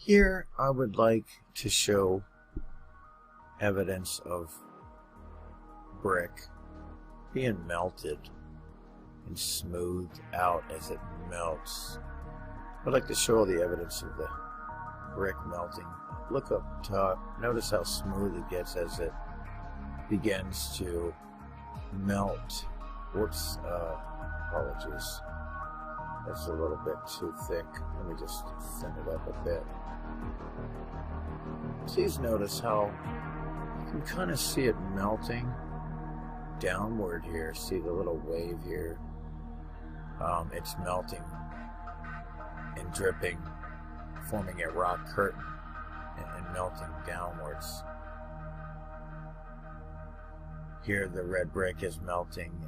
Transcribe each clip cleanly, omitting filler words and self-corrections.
Here I would like to show evidence of brick being melted and smoothed out as it melts. I'd like to show the evidence of the brick melting. Look up top. Notice how smooth it gets as it begins to melt. Whoops, apologies. That's a little bit too thick. Let me just thin it up a bit. Please notice how you can kind of see it melting downward here. See the little wave here? It's melting and dripping, forming a rock curtain and melting downwards. Here the red brick is melting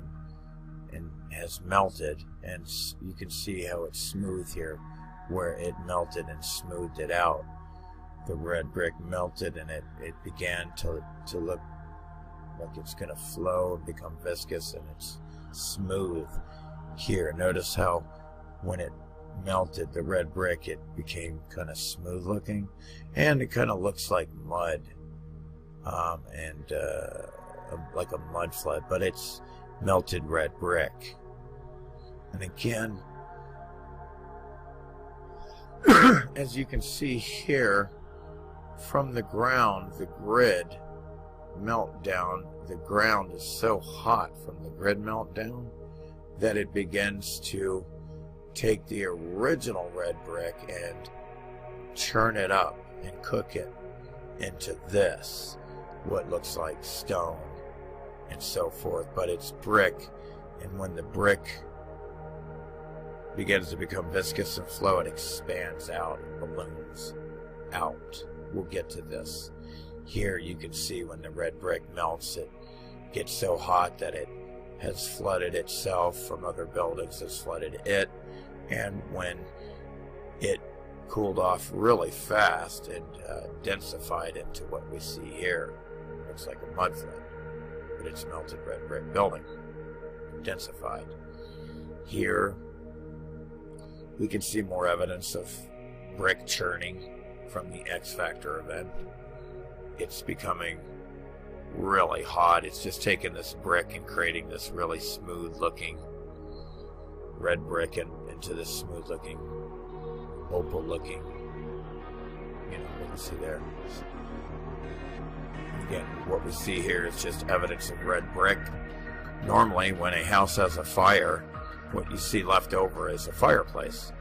and has melted, and you can see how it's smooth here where it melted and smoothed it out. The red brick melted and it began to look like it's going to flow and become viscous, and it's smooth here. Notice how when it melted, the red brick, it became kind of smooth looking, and it kind of looks like mud, like a mud flood, but it's melted red brick. And again, as you can see here, from the ground, the grid meltdown, the ground is so hot from the grid meltdown that it begins to take the original red brick and churn it up and cook it into this, what looks like stone and so forth, but it's brick. And when the brick begins to become viscous and flow, it expands out and balloons out. We'll get to this. Here you can see when the red brick melts, it gets so hot that it has flooded itself from other buildings, has flooded it, and when it cooled off really fast and densified into what we see here, looks like a mud flood, but it's melted red brick building, densified. Here we can see more evidence of brick churning from the X Factor event. It's becoming really hot. It's just taking this brick and creating this really smooth looking red brick into this smooth looking opal looking, what you see there. Again, what we see here is just evidence of red brick. Normally when a house has a fire, what you see left over is a fireplace,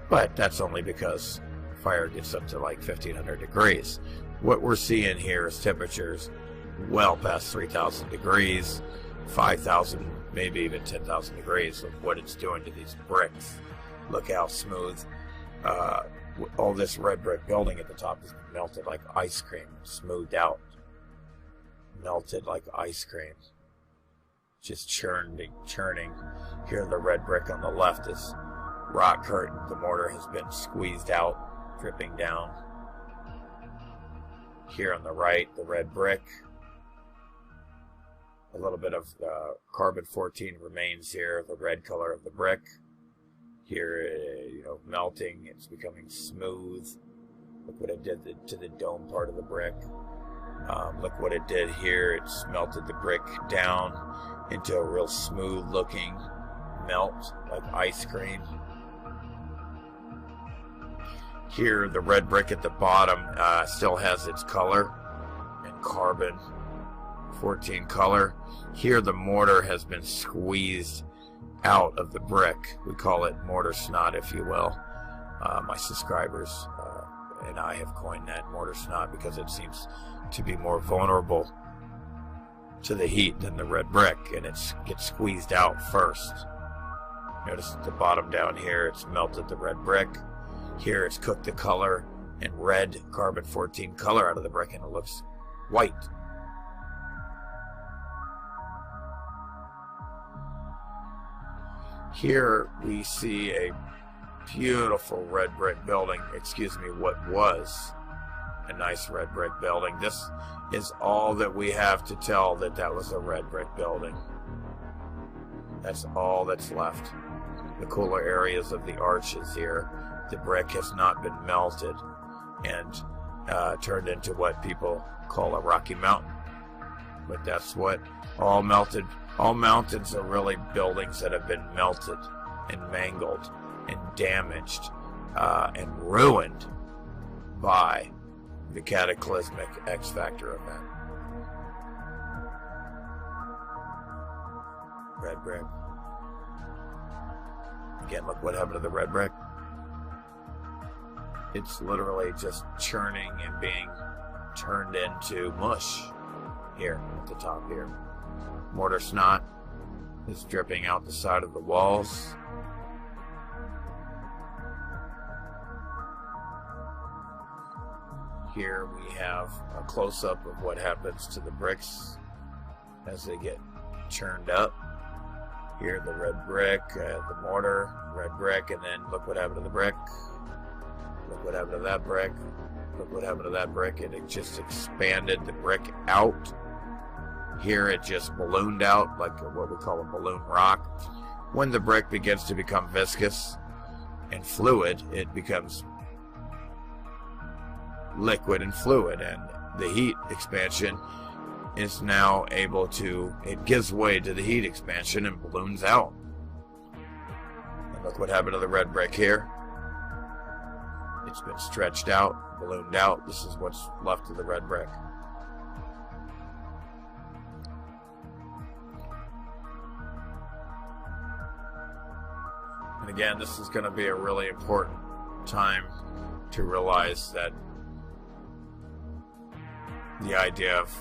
but that's only because fire gets up to like 1500 degrees. What we're seeing here is temperatures well past 3000 degrees, 5000, maybe even 10,000 degrees of what it's doing to these bricks. Look how smooth all this red brick building at the top is melted like ice cream, smoothed out, melted like ice cream, just churning. Here the red brick on the left is rock curtain. The mortar has been squeezed out, dripping down. Here on the right, the red brick, a little bit of carbon-14 remains here, the red color of the brick. Here, melting, it's becoming smooth. Look what it did to the dome part of the brick. Look what it did here. It's melted the brick down into a real smooth looking melt, like ice cream. Here, the red brick at the bottom still has its color and carbon-14 color. Here, the mortar has been squeezed out of the brick. We call it mortar snot, if you will. My subscribers and I have coined that mortar snot because it seems to be more vulnerable to the heat than the red brick, and it gets squeezed out first. Notice at the bottom down here, it's melted the red brick. Here it's cooked the color and red carbon-14 color out of the brick, and it looks white. Here we see a beautiful red brick building, what was a nice red brick building. This is all that we have to tell that was a red brick building. That's all that's left. The cooler areas of the arches here, the brick has not been melted. and turned into what people call a Rocky Mountain. But that's what all mountains are really buildings that have been melted and mangled and damaged and ruined by the cataclysmic X Factor event. Red brick. Again, look what happened to the red brick. It's literally just churning and being turned into mush here at the top here. Mortar snot is dripping out the side of the walls. Here we have a close-up of what happens to the bricks as they get churned up. Here the red brick, the mortar, red brick, and then look what happened to the brick. Look what happened to that brick. Look what happened to that brick, and it just expanded the brick out. Here it just ballooned out like what we call a balloon rock. When the brick begins to become viscous and fluid, it becomes liquid and fluid, and the heat expansion is now able to, it gives way to the heat expansion and balloons out. And look what happened to the red brick here. It's been stretched out, ballooned out. This is what's left of the red brick. And again, this is going to be a really important time to realize that the idea of,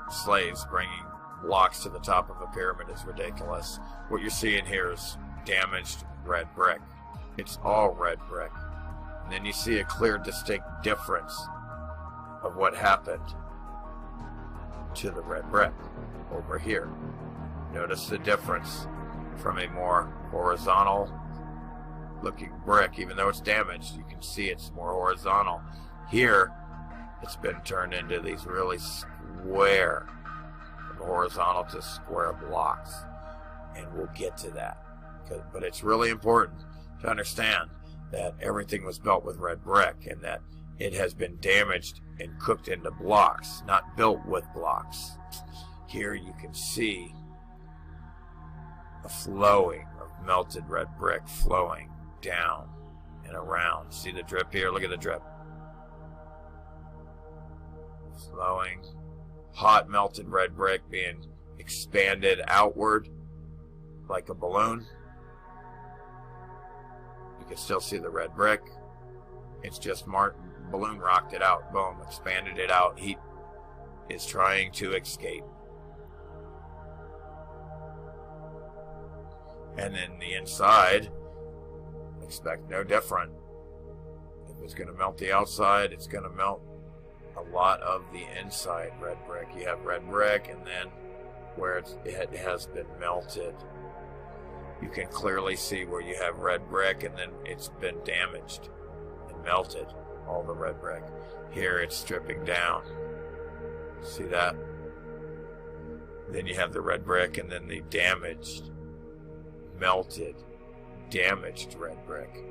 slaves bringing blocks to the top of a pyramid is ridiculous. What you're seeing here is damaged red brick. It's all red brick. And then you see a clear, distinct difference of what happened to the red brick over here. Notice the difference from a more horizontal looking brick. Even though it's damaged, you can see it's more horizontal. Here, it's been turned into these really square, from horizontal to square blocks. And we'll get to that. But it's really important to understand that everything was built with red brick and that it has been damaged and cooked into blocks, not built with blocks. Here you can see a flowing of melted red brick flowing down and around. See the drip here? Look at the drip. Flowing, hot melted red brick being expanded outward like a balloon. You can still see the red brick. It's just balloon rocked it out. Boom, expanded it out. Heat is trying to escape. And then the inside, expect no different. If it's going to melt the outside, it's going to melt a lot of the inside red brick. You have red brick, and then where it has been melted, you can clearly see where you have red brick and then it's been damaged and melted, all the red brick. Here it's stripping down. See that? Then you have the red brick and then the damaged, melted, damaged red brick.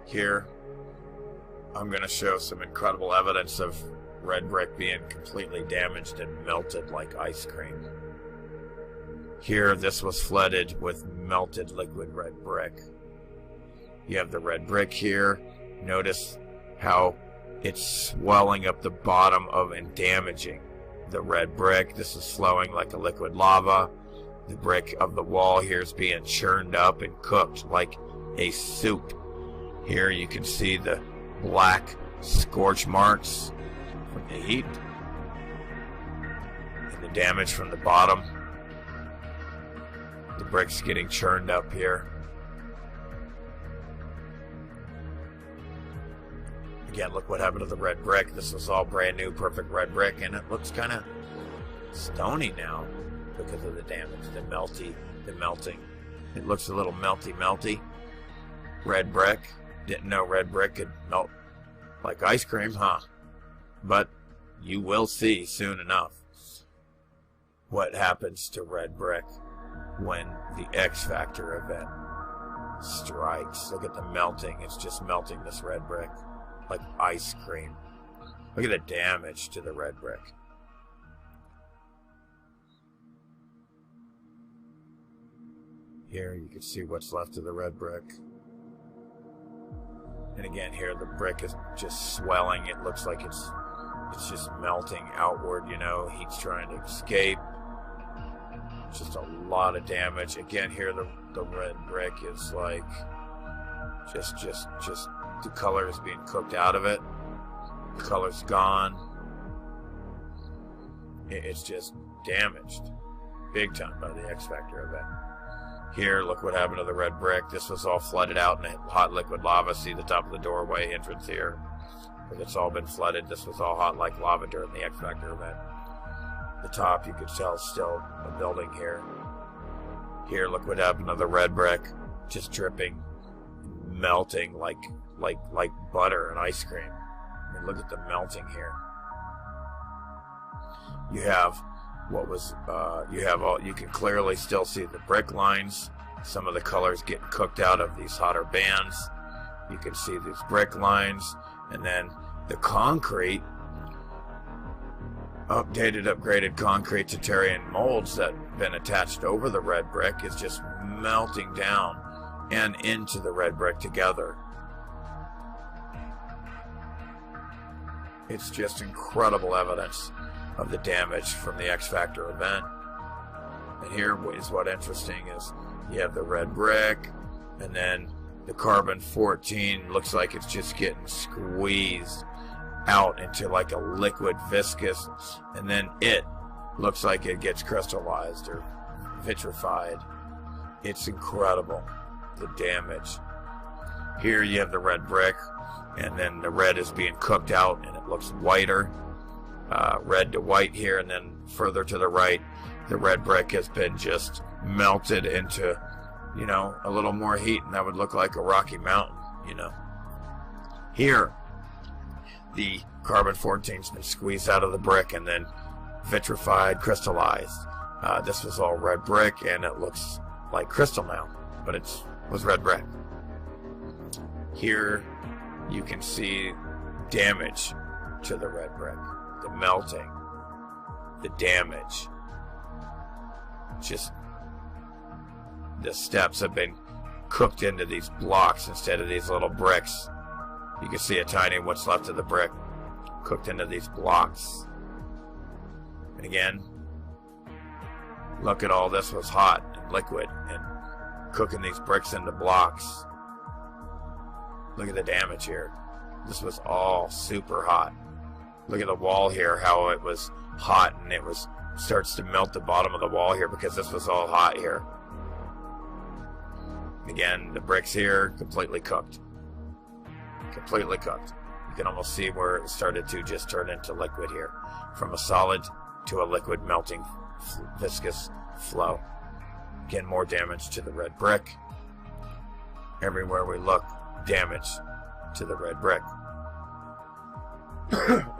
Here, I'm going to show some incredible evidence of red brick being completely damaged and melted like ice cream. Here, this was flooded with melted liquid red brick. You have the red brick here. Notice how it's swelling up the bottom of and damaging the red brick. This is flowing like a liquid lava. The brick of the wall here is being churned up and cooked like a soup. Here you can see the black scorch marks from the heat and the damage from the bottom. The brick's getting churned up here. Again, look what happened to the red brick. This was all brand new, perfect red brick, and it looks kind of stony now because of the damage, the melting. It looks a little melty. Red brick. Didn't know red brick could melt like ice cream, huh? But you will see soon enough. what happens to red brick when the X Factor event strikes. Look at the melting. It's just melting this red brick like ice cream. Look at the damage to the red brick. Here you can see what's left of the red brick. And again, here the brick is just swelling. It looks like it's just melting outward, you know. Heat's trying to escape. Just a lot of damage. Again, here the red brick is like just the color is being cooked out of it. The color's gone. It's just damaged big time by the X Factor event. Here, look what happened to the red brick. This was all flooded out in hot liquid lava. See the top of the doorway entrance here? It's all been flooded. This was all hot like lava during the X Factor event. The top, you could tell, is still a building here. Here, look what happened to the red brick. Just dripping, melting like butter and ice cream. I mean, look at the melting here. You have what was you can clearly still see the brick lines. Some of the colors getting cooked out of these hotter bands. You can see these brick lines, and then the concrete, upgraded concrete Tatarian molds that have been attached over the red brick is just melting down and into the red brick together. It's just incredible evidence of the damage from the X Factor event. And here is what interesting is you have the red brick, and then the carbon-14 looks like it's just getting squeezed out into like a liquid viscous, and then it looks like it gets crystallized or vitrified. It's incredible, the damage. Here you have the red brick, and then the red is being cooked out and it looks whiter, red to white here, and then further to the right the red brick has been just melted into, you know, a little more heat, and that would look like a Rocky Mountain, you know. Here the carbon-14's been squeezed out of the brick and then vitrified, crystallized. This was all red brick, and it looks like crystal now, but it was red brick. Here you can see damage to the red brick, the melting, the damage. Just the steps have been cooked into these blocks instead of these little bricks. You can see a tiny what's left of the brick cooked into these blocks. And again, look at all this was hot and liquid and cooking these bricks into blocks. Look at the damage here. This was all super hot. Look at the wall here, how it was hot, and it starts to melt the bottom of the wall here because this was all hot here. Again, the bricks here completely cooked. Completely cooked. You can almost see where it started to just turn into liquid here, from a solid to a liquid melting viscous flow. Again, more damage to the red brick. Everywhere we look, damage to the red brick.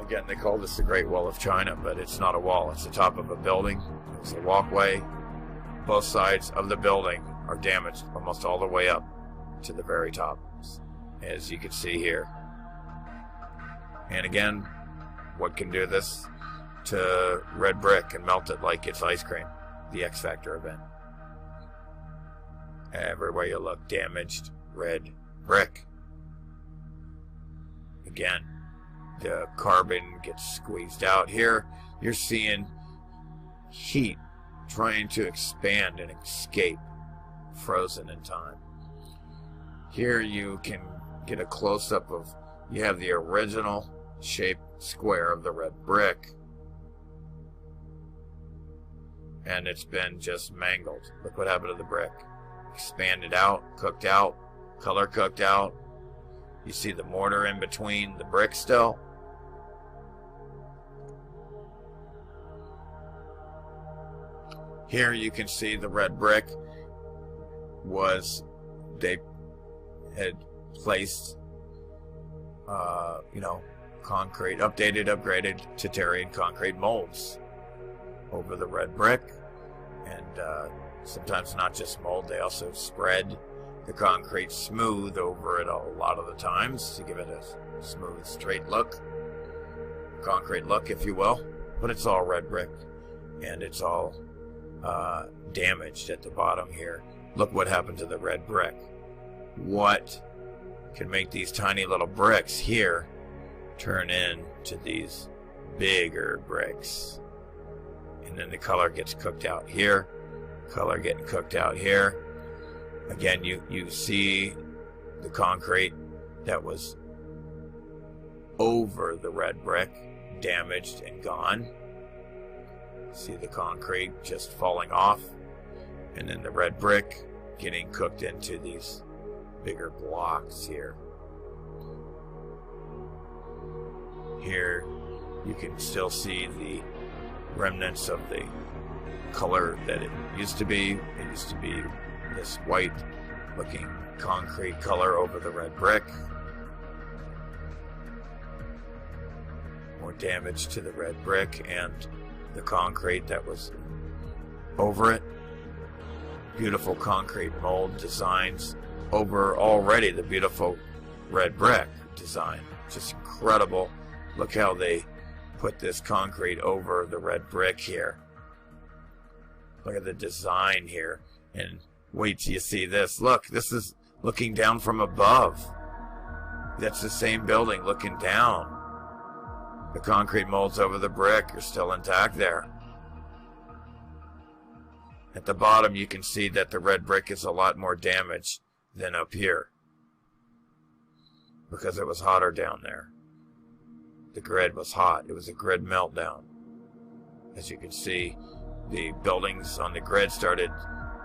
Again, they call this the Great Wall of China, but it's not a wall. It's the top of a building. It's a walkway. Both sides of the building are damaged almost all the way up to the very top, as you can see here. And again, what can do this to red brick and melt it like it's ice cream? The X Factor event. Everywhere you look, damaged red brick. Again, the carbon gets squeezed out. Here you're seeing heat trying to expand and escape, frozen in time. Here you can get a close-up of, you have the original shaped square of the red brick, and it's been just mangled. Look what happened to the brick. Expanded out, cooked out, color cooked out. You see the mortar in between the brick still. Here you can see the red brick they had placed, you know, concrete, updated, upgraded Tatarian concrete molds over the red brick. And sometimes not just mold, they also spread the concrete smooth over it a lot of the times to give it a smooth, straight look, concrete look, if you will. But it's all red brick, and it's all damaged at the bottom here. Look what happened to the red brick. What can make these tiny little bricks here turn into these bigger bricks? And then the color gets cooked out here, color getting cooked out here. Again, you see the concrete that was over the red brick damaged and gone. See the concrete just falling off, and then the red brick getting cooked into these bigger blocks here. Here you can still see the remnants of the color that it used to be. It used to be this white looking concrete color over the red brick. More damage to the red brick and the concrete that was over it. Beautiful concrete mold designs over already the beautiful red brick design. Just incredible. Look how they put this concrete over the red brick here. Look at the design here. And wait till you see this. Look, this is looking down from above. That's the same building looking down. The concrete molds over the brick are still intact there. At the bottom you can see that the red brick is a lot more damaged than up here, because it was hotter down there. The grid was hot. It was a grid meltdown. As you can see, the buildings on the grid started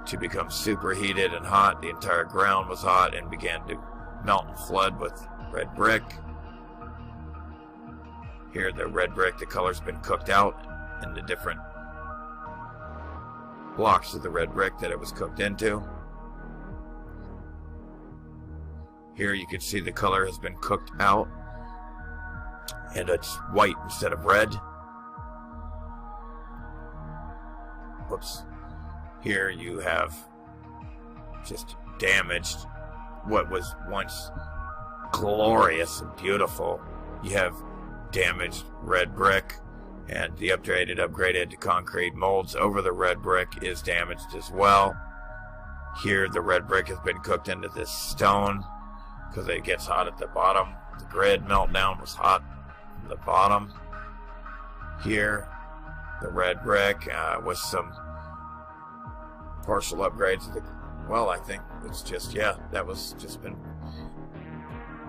to become superheated and hot. The entire ground was hot and began to melt and flood with red brick. Here, the red brick, the color's been cooked out in the different blocks of the red brick that it was cooked into. Here you can see the color has been cooked out, and it's white instead of red. Whoops. Here you have just damaged what was once glorious and beautiful. You have damaged red brick, and the upgraded to concrete molds over the red brick is damaged as well. Here the red brick has been cooked into this stone because it gets hot at the bottom. The grid meltdown was hot from the bottom. Here the red brick with some partial upgrades of the, well, I think it's just, yeah, that was just been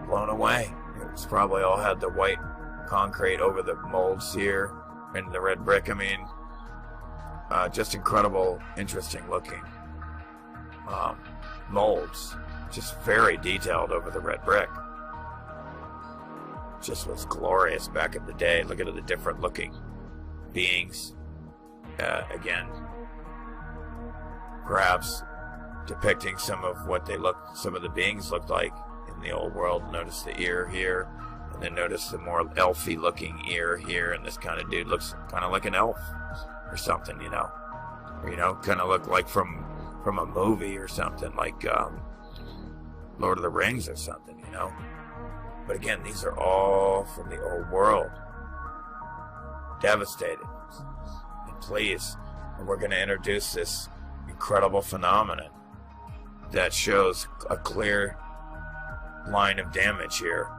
blown away. It's probably all had the white concrete over the molds here and the red brick. I mean, just incredible, interesting looking molds, just very detailed over the red brick. Just was glorious back in the day. Look at the different looking beings. Again, perhaps depicting some of what some of the beings looked like in the old world. Notice the ear here, and then notice the more elfy looking ear here, and this kind of dude looks kind of like an elf or something, you know, or, kind of look like from a movie or something, like Lord of the Rings or something, But again, these are all from the old world. Devastated and pleased. And we're going to introduce this incredible phenomenon that shows a clear line of damage here.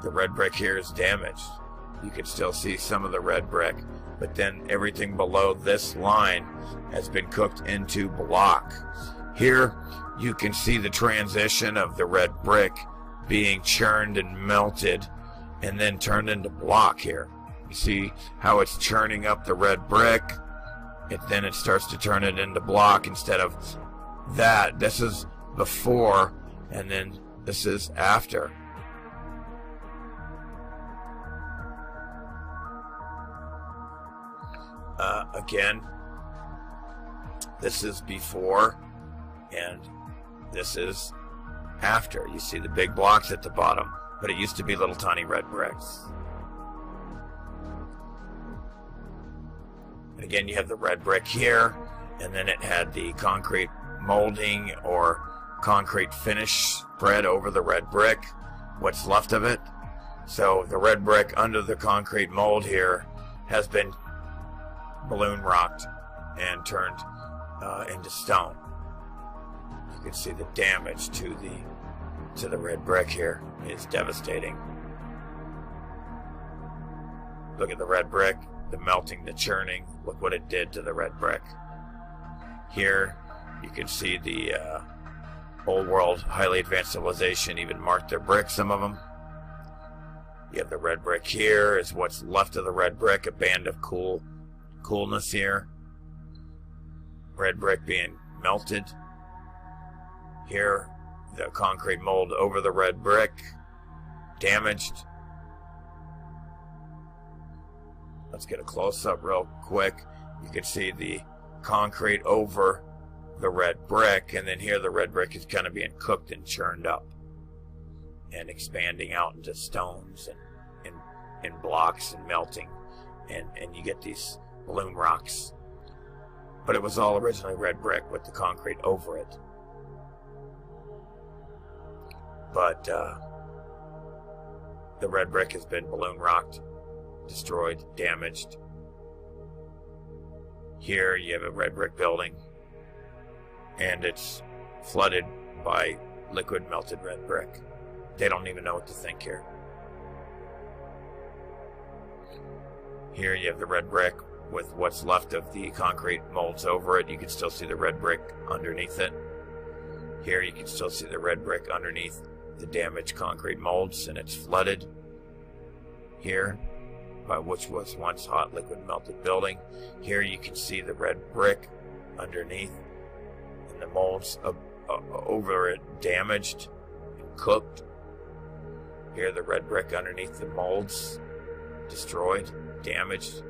The red brick here is damaged. You can still see some of the red brick, but then everything below this line has been cooked into block. Here you can see the transition of the red brick being churned and melted and then turned into block here. You see how it's churning up the red brick, and then it starts to turn it into block instead of that. This is before, and then this is after. Again, this is before, and this is after. You see the big blocks at the bottom, but it used to be little tiny red bricks. And again, you have the red brick here, and then it had the concrete molding or concrete finish spread over the red brick, what's left of it. So the red brick under the concrete mold here has been balloon rocked and turned into stone. You can see the damage to the red brick here is devastating. Look at the red brick, the melting, the churning. Look what it did to the red brick. Here you can see the old world, highly advanced civilization even marked their bricks, some of them. You have the red brick here is what's left of the red brick, a band of coolness here. Red brick being melted. Here, the concrete mold over the red brick, damaged. Let's get a close-up real quick. You can see the concrete over the red brick, and then here the red brick is kind of being cooked and churned up and expanding out into stones and blocks and melting, and you get these balloon rocks. But it was all originally red brick with the concrete over it. But the red brick has been balloon rocked, destroyed, damaged. Here you have a red brick building, and it's flooded by liquid melted red brick. They don't even know what to think here. Here you have the red brick with what's left of the concrete molds over it. You can still see the red brick underneath it. Here you can still see the red brick underneath the damaged concrete molds, and it's flooded here by which was once hot liquid melted building. Here you can see the red brick underneath and the molds over it damaged and cooked. Here the red brick underneath the molds destroyed, damaged.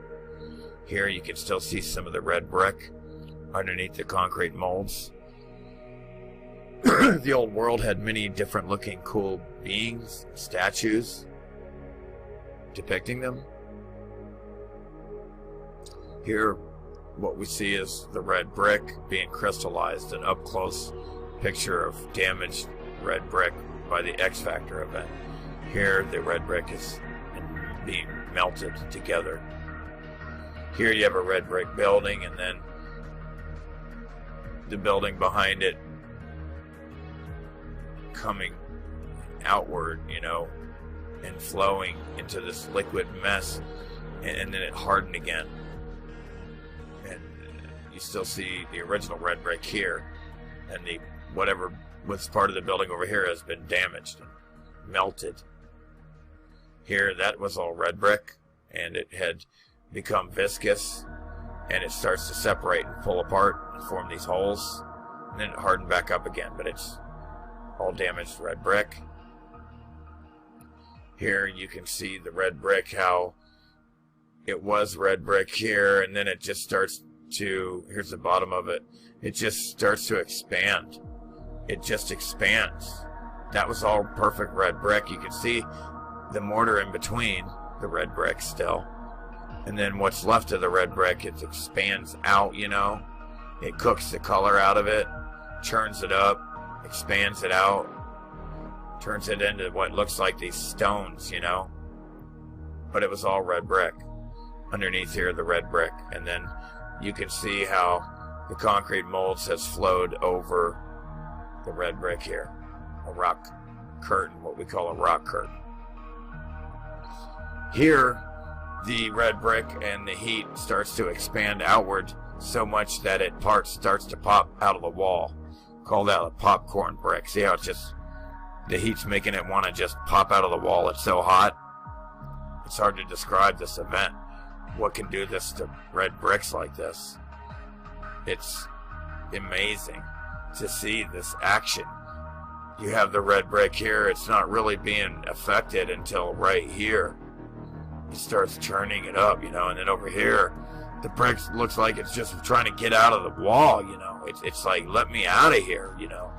Here you can still see some of the red brick underneath the concrete molds. The old world had many different looking cool beings, statues depicting them. Here what we see is the red brick being crystallized, an up close picture of damaged red brick by the X Factor event. Here the red brick is being melted together. Here you have a red brick building, and then the building behind it coming outward, you know, and flowing into this liquid mess, and then it hardened again. And you still see the original red brick here, and the whatever was part of the building over here has been damaged and melted. Here that was all red brick, and it had become viscous, and it starts to separate and pull apart and form these holes, and then it hardened back up again, but it's all damaged red brick. Here you can see the red brick, how it was red brick here, and then it just starts to, here's the bottom of it, it just starts to expand. It just expands. That was all perfect red brick. You can see the mortar in between the red brick still. And then what's left of the red brick, it expands out, you know. It cooks the color out of it, churns it up, expands it out, turns it into what looks like these stones, you know. But it was all red brick. Underneath here, the red brick. And then you can see how the concrete molds has flowed over the red brick here. A rock curtain, what we call a rock curtain. Here, the red brick and the heat starts to expand outward so much that it starts to pop out of the wall. Call that a popcorn brick. See how it's just, the heat's making it want to just pop out of the wall. It's so hot. It's hard to describe this event. What can do this to red bricks like this? It's amazing to see this action. You have the red brick here. It's not really being affected until right here. It starts churning it up, you know, and then over here, the brick looks like it's just trying to get out of the wall, you know. It's like, let me out of here, you know.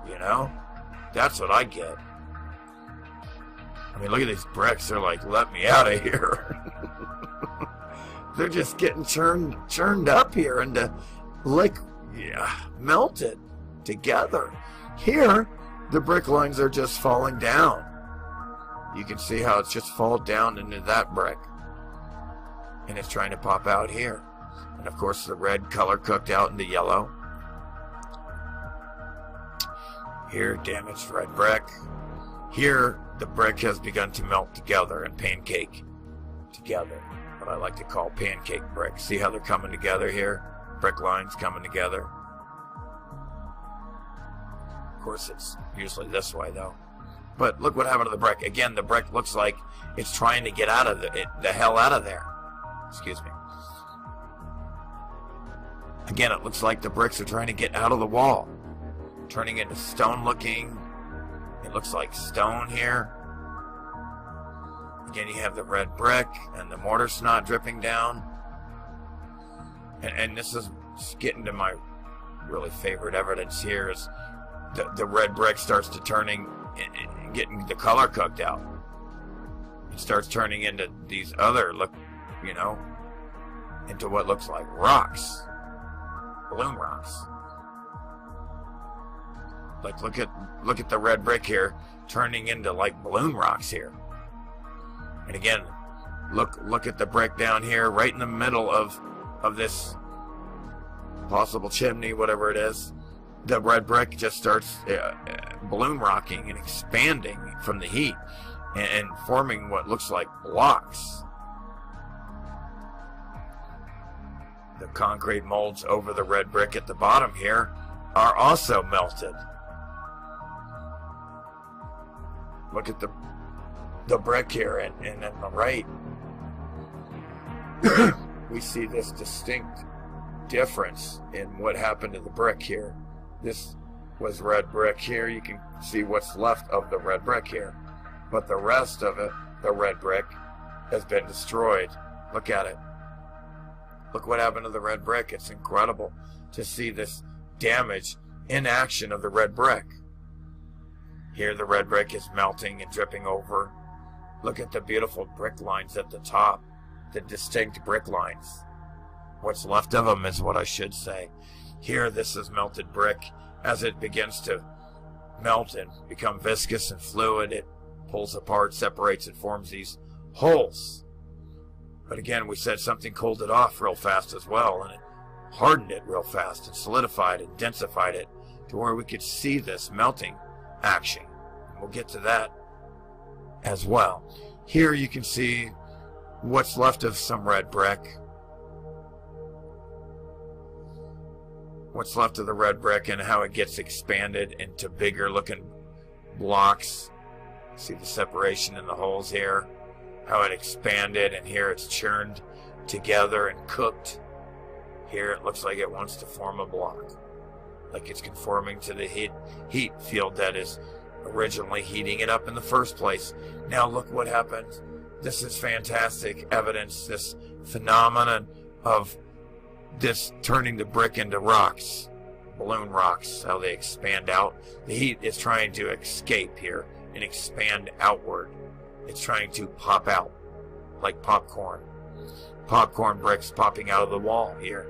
You know? That's what I get. I mean, look at these bricks. They're like, let me out of here. they're just getting churned up here into melted together. Here, the brick lines are just falling down. You can see how it's just fallen down into that brick. And it's trying to pop out here. And of course the red color cooked out into yellow. Here, damaged red brick. Here, the brick has begun to melt together and pancake together. What I like to call pancake brick. See how they're coming together here? Brick lines coming together. Of course, it's usually this way though. But look what happened to the brick. Again, the brick looks like it's trying to get out of the hell out of there. Excuse me. Again, it looks like the bricks are trying to get out of the wall. Turning into stone looking. It looks like stone here. Again, you have the red brick and the mortar snot dripping down. And this is getting to my really favorite evidence here is the red brick starts to turning and getting the color cooked out. It starts turning into these other into what looks like rocks. Balloon rocks. Like look at the red brick here turning into like balloon rocks here. And again, look at the brick down here right in the middle of this possible chimney, whatever it is. The red brick just starts balloon rocking and expanding from the heat and forming what looks like blocks. The concrete molds over the red brick at the bottom here are also melted. Look at the brick here, and on the right we see this distinct difference in what happened to the brick here. This was red brick here. You can see what's left of the red brick here, but the rest of it, the red brick, has been destroyed. Look at it. Look what happened to the red brick. It's incredible to see this damage in action of the red brick. Here the red brick is melting and dripping over. Look at the beautiful brick lines at the top, the distinct brick lines. What's left of them is what I should say. Here this is melted brick. As it begins to melt and become viscous and fluid, it pulls apart, separates, and forms these holes. But again, we said something cooled it off real fast as well, and it hardened it real fast and solidified and densified it to where we could see this melting action. And we'll get to that as well. Here you can see what's left of some red brick. What's left of the red brick and how it gets expanded into bigger looking blocks. See the separation in the holes here. How it expanded, and here it's churned together and cooked. Here it looks like it wants to form a block. Like it's conforming to the heat field that is originally heating it up in the first place. Now look what happens. This is fantastic evidence, this phenomenon of this turning the brick into rocks, balloon rocks, how they expand out. The heat is trying to escape here and expand outward. It's trying to pop out like popcorn. Popcorn bricks popping out of the wall here.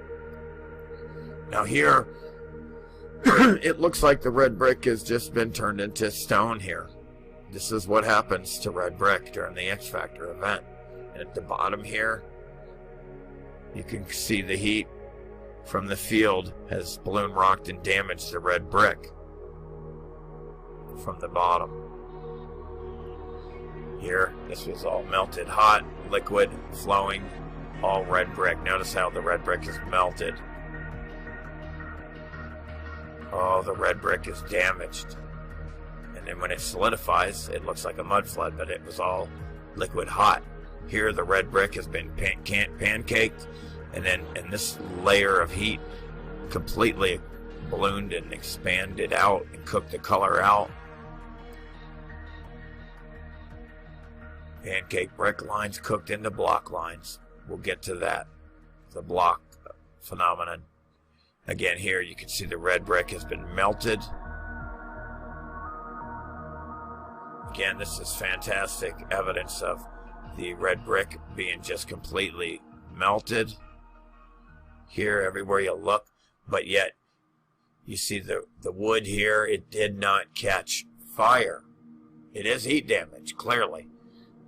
Now here, it looks like the red brick has just been turned into stone here. This is what happens to red brick during the X Factor event. And at the bottom here, you can see the heat from the field has balloon rocked and damaged the red brick from the bottom. Here, this was all melted, hot, liquid, flowing, all red brick. Notice how the red brick is melted. Oh, the red brick is damaged. And then when it solidifies, it looks like a mud flood, but it was all liquid hot. Here, the red brick has been pancaked, and then this layer of heat completely ballooned and expanded out and cooked the color out. Pancake brick lines cooked into block lines. We'll get to that. The block phenomenon. Again, here you can see the red brick has been melted. Again, this is fantastic evidence of the red brick being just completely melted here everywhere you look, but yet you see the wood here, it did not catch fire. It is heat damage, clearly,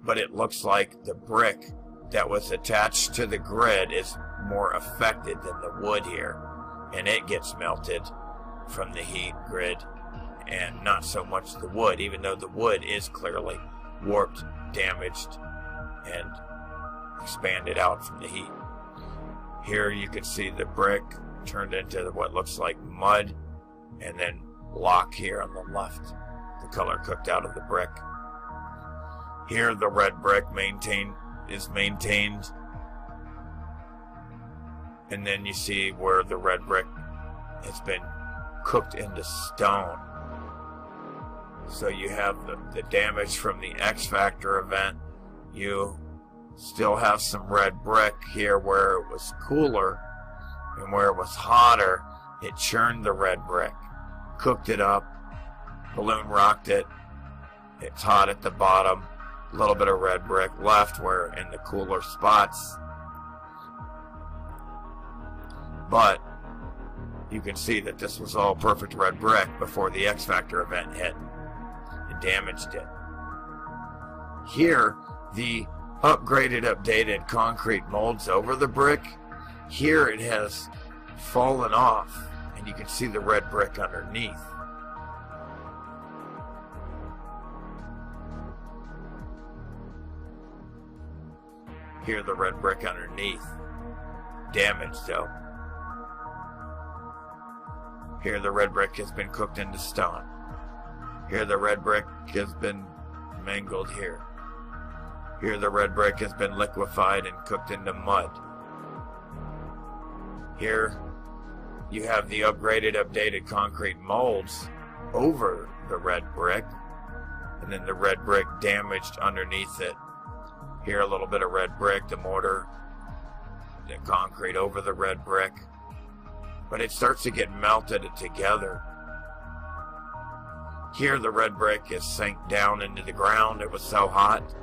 but it looks like the brick that was attached to the grid is more affected than the wood here, and it gets melted from the heat grid, and not so much the wood, even though the wood is clearly warped, damaged, and expanded out from the heat. Here you can see the brick turned into what looks like mud, and then block here on the left, the color cooked out of the brick. Here the red brick is maintained, and then you see where the red brick has been cooked into stone. So you have the damage from the X Factor event. You still have some red brick here where it was cooler, and where it was hotter, it churned the red brick, cooked it up, balloon rocked it. It's hot at the bottom, a little bit of red brick left where in the cooler spots. But you can see that this was all perfect red brick before the X Factor event hit and damaged it. Here, the upgraded, updated concrete molds over the brick, here it has fallen off, and you can see the red brick underneath. Here the red brick underneath, damaged though. Here the red brick has been cooked into stone. Here the red brick has been mangled here. Here the red brick has been liquefied and cooked into mud. Here you have the upgraded, updated concrete molds over the red brick, and then the red brick damaged underneath it. Here a little bit of red brick, the mortar, the concrete over the red brick. But it starts to get melted together. Here the red brick is sank down into the ground. It was so hot.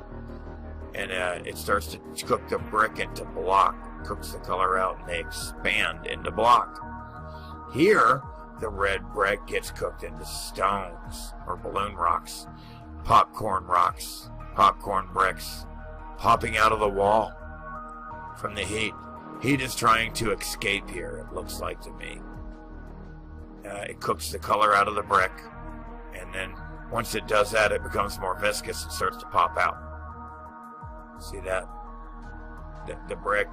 And it starts to cook the brick into block. Cooks the color out and they expand into block. Here the red brick gets cooked into stones or balloon rocks, popcorn bricks, popping out of the wall from the heat. Heat is trying to escape here, it looks like to me. It cooks the color out of the brick, and then once it does that, it becomes more viscous and starts to pop out. See that? The brick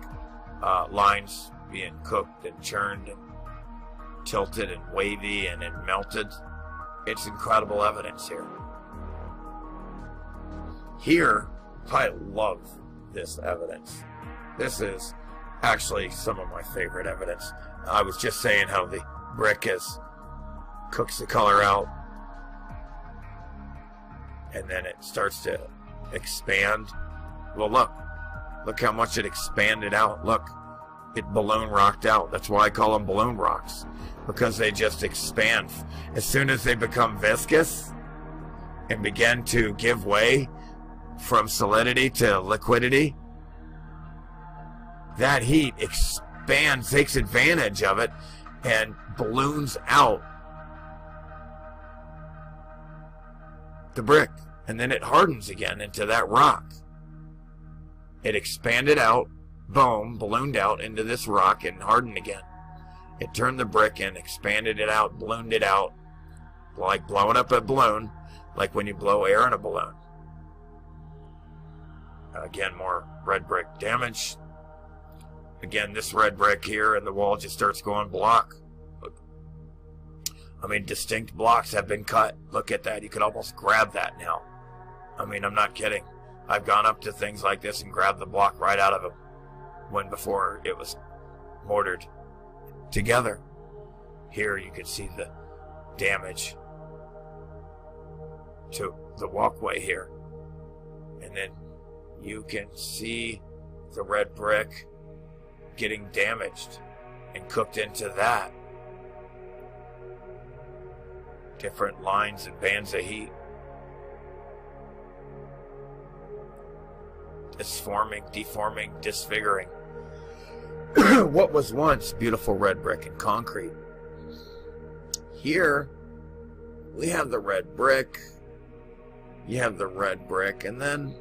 lines being cooked and churned and tilted and wavy and then melted. It's incredible evidence here. Here, I love this evidence. This is actually some of my favorite evidence. I was just saying how the brick cooks the color out, and then it starts to expand. Well, look how much it expanded out. Look, it balloon rocked out. That's why I call them balloon rocks, because they just expand. As soon as they become viscous and begin to give way from solidity to liquidity, that heat expands, takes advantage of it, and balloons out the brick, and then it hardens again into that rock. It expanded out, boom, ballooned out into this rock and hardened again. It turned the brick in, expanded it out, ballooned it out, like blowing up a balloon, like when you blow air in a balloon. Again, more red brick damage. Again, this red brick here, and the wall just starts going block. Look. I mean, distinct blocks have been cut. Look at that. You could almost grab that now. I mean, I'm not kidding. I've gone up to things like this and grabbed the block right out of them, when before it was mortared together. Here you can see the damage to the walkway here. And then you can see the red brick getting damaged and cooked into that. Different lines and bands of heat. Disforming, deforming, disfiguring. what was once beautiful red brick and concrete. Here we have the red brick, you have the red brick, and then,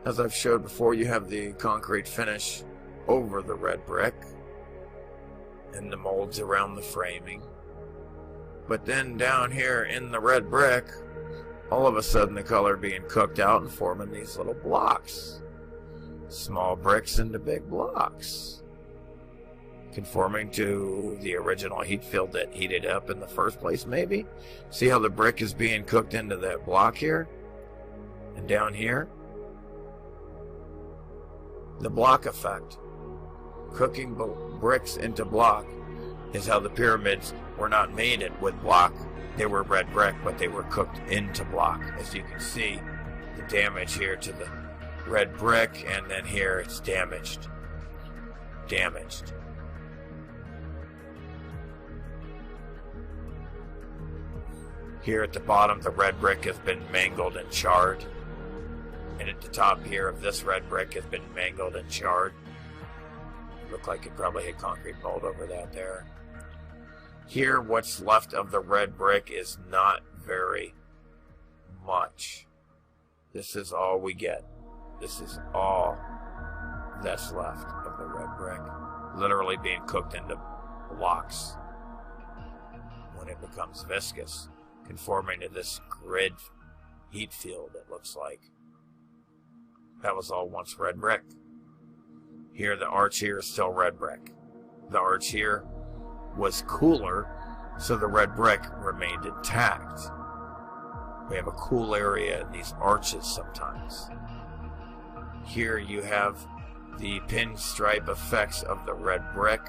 as I've showed before, you have the concrete finish over the red brick and the molds around the framing. But then down here in the red brick, all of a sudden the color being cooked out and forming these little blocks. Small bricks into big blocks, conforming to the original heat field that heated up in the first place, maybe. See how the brick is being cooked into that block here? And down here? The block effect. Cooking bricks into block is how the pyramids were not made with block. They were red brick, but they were cooked into block. As you can see, the damage here to the red brick, and then here it's damaged. Here at the bottom, the red brick has been mangled and charred. And at the top here of this red brick has been mangled and charred. Looked like it probably had concrete mold over that there. Here, what's left of the red brick is not very much. This is all we get. This is all that's left of the red brick. Literally being cooked into blocks when it becomes viscous, conforming to this grid heat field, it looks like. That was all once red brick. Here, the arch here is still red brick. The arch here was cooler, so the red brick remained intact. We have a cool area in these arches sometimes. Here you have the pinstripe effects of the red brick.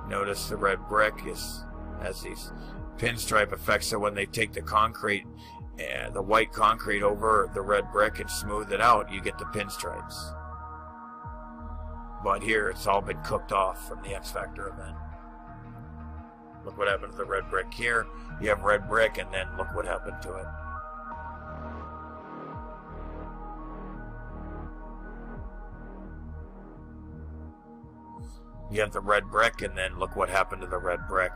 Notice the red brick has these pinstripe effects, so when they take the concrete, the white concrete over the red brick and smooth it out, you get the pinstripes. But here it's all been cooked off from the X Factor event. Look what happened to the red brick here. You have red brick, and then look what happened to it. You have the red brick, and then look what happened to the red brick.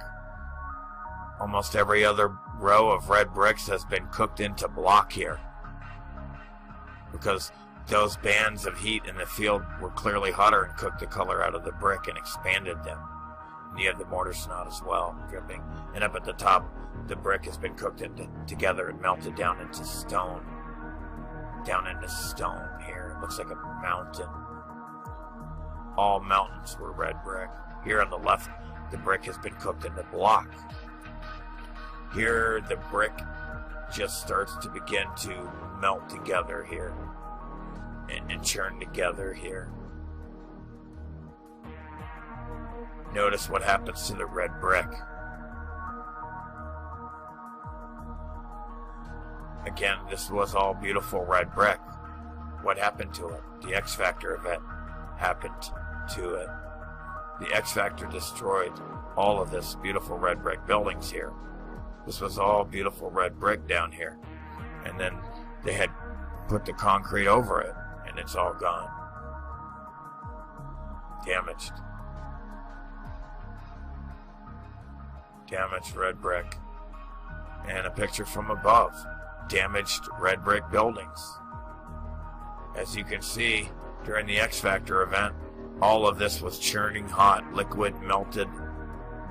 Almost every other row of red bricks has been cooked into block here, because those bands of heat in the field were clearly hotter and cooked the color out of the brick and expanded them. And you have the mortar snot as well, dripping. And up at the top, the brick has been cooked together and melted down into stone. Down into stone here. It looks like a mountain. All mountains were red brick. Here on the left, the brick has been cooked into block. Here, the brick just starts to begin to melt together here and churn together here. Notice what happens to the red brick. Again, this was all beautiful red brick. What happened to it? The X Factor event happened to it. The X Factor destroyed all of this beautiful red brick buildings here. This was all beautiful red brick down here. And then they had put the concrete over it, and it's all gone. Damaged. Damaged red brick. And a picture from above. Damaged red brick buildings. As you can see, during the X Factor event, all of this was churning hot, liquid, melted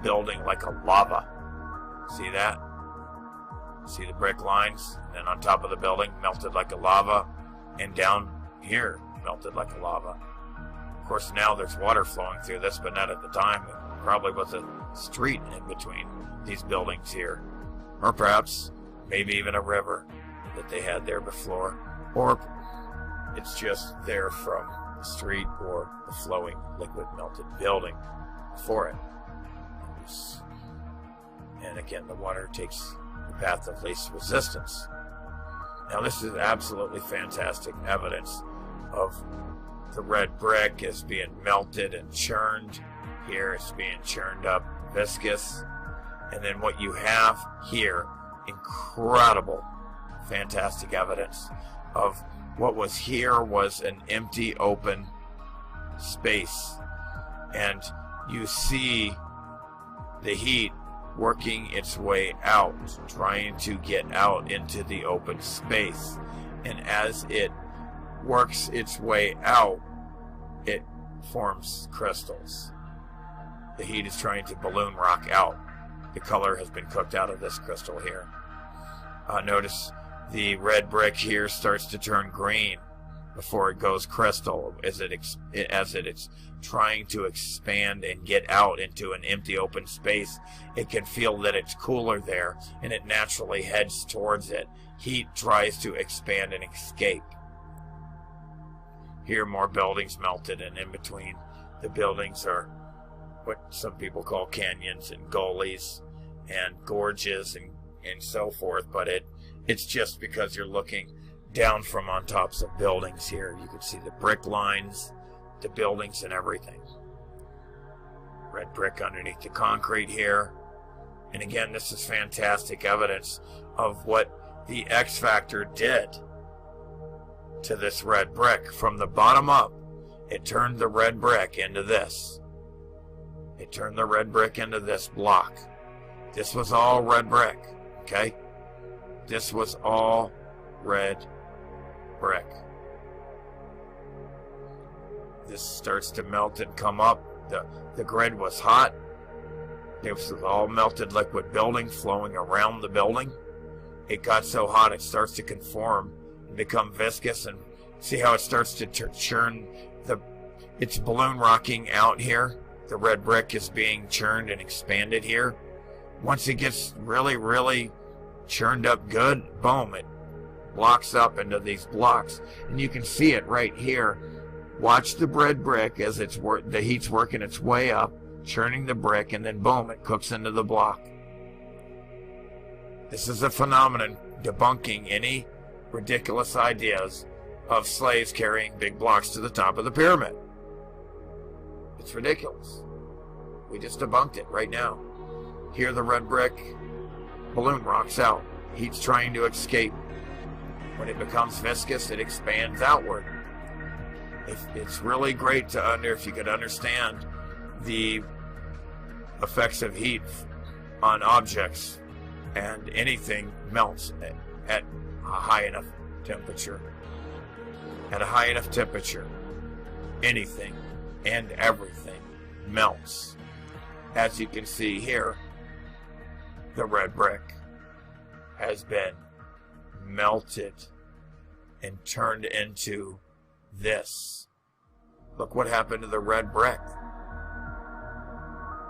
building like a lava. See that? See the brick lines? And then on top of the building, melted like a lava. And down here, melted like a lava. Of course, now there's water flowing through this, but not at the time. It probably was a street in between these buildings here. Or perhaps, maybe even a river that they had there before. Or it's just there from the street or the flowing liquid melted building before it. And again, the water takes the path of least resistance. Now this is absolutely fantastic evidence of the red brick is being melted and churned. Here it's being churned up, viscous. And then what you have here, incredible, fantastic evidence of what was here was an empty, open space. And you see the heat working its way out, trying to get out into the open space. And as it works its way out, it forms crystals. The heat is trying to balloon rock out. The color has been cooked out of this crystal here. Notice the red brick here starts to turn green before it goes crystal, as it's trying to expand and get out into an empty open space. It can feel that it's cooler there, and it naturally heads towards it. Heat tries to expand and escape. Here more buildings melted, and in between the buildings are what some people call canyons and gullies and gorges and so forth, but it's just because you're looking down from on tops of buildings here. You can see the brick lines, the buildings, and everything. Red brick underneath the concrete here. And again, this is fantastic evidence of what the X factor did to this red brick. From the bottom up, it turned the red brick into this. It turned the red brick into this block. This was all red brick, okay? This was all red brick. This starts to melt and come up. The grid was hot. It was all melted liquid building flowing around the building. It got so hot it starts to conform and become viscous, and see how it starts to churn. It's balloon rocking out here. The red brick is being churned and expanded here. Once it gets really, really churned up good, boom, it blocks up into these blocks. And you can see it right here. Watch the red brick as the heat's working its way up, churning the brick, and then boom, it cooks into the block. This is a phenomenon debunking any ridiculous ideas of slaves carrying big blocks to the top of the pyramid. It's ridiculous. We just debunked it right now. Here the red brick balloon rocks out. Heat's trying to escape. When it becomes viscous, it expands outward. It's really great if you could understand the effects of heat on objects, and anything melts at a high enough temperature. At a high enough temperature, anything and everything melts. As you can see here, the red brick has been melted and turned into this. Look what happened to the red brick.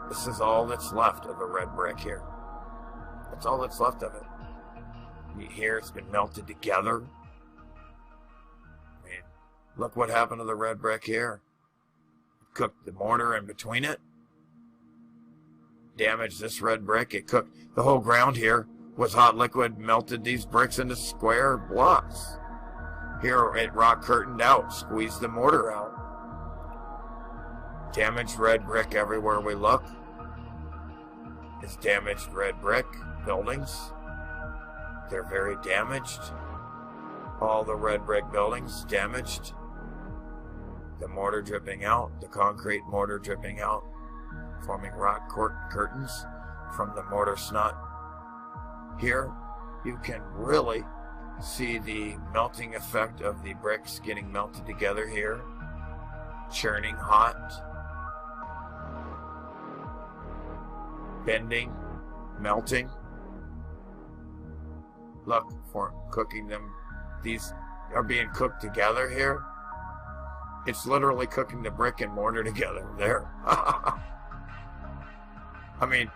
This is all that's left of the red brick here. That's all that's left of it. Here it's been melted together. I mean, look what happened to the red brick here. Cooked the mortar in between it. Damaged this red brick. It cooked the whole ground here. Was hot liquid, melted these bricks into square blocks. Here it rock curtained out, squeezed the mortar out. Damaged red brick everywhere we look. It's damaged red brick buildings. They're very damaged. All the red brick buildings damaged. The mortar dripping out, the concrete mortar dripping out, forming rock curtains from the mortar snot. Here, you can really see the melting effect of the bricks getting melted together here, churning hot, bending, melting. Look, for cooking them. These are being cooked together here. It's literally cooking the brick and mortar together there. I mean,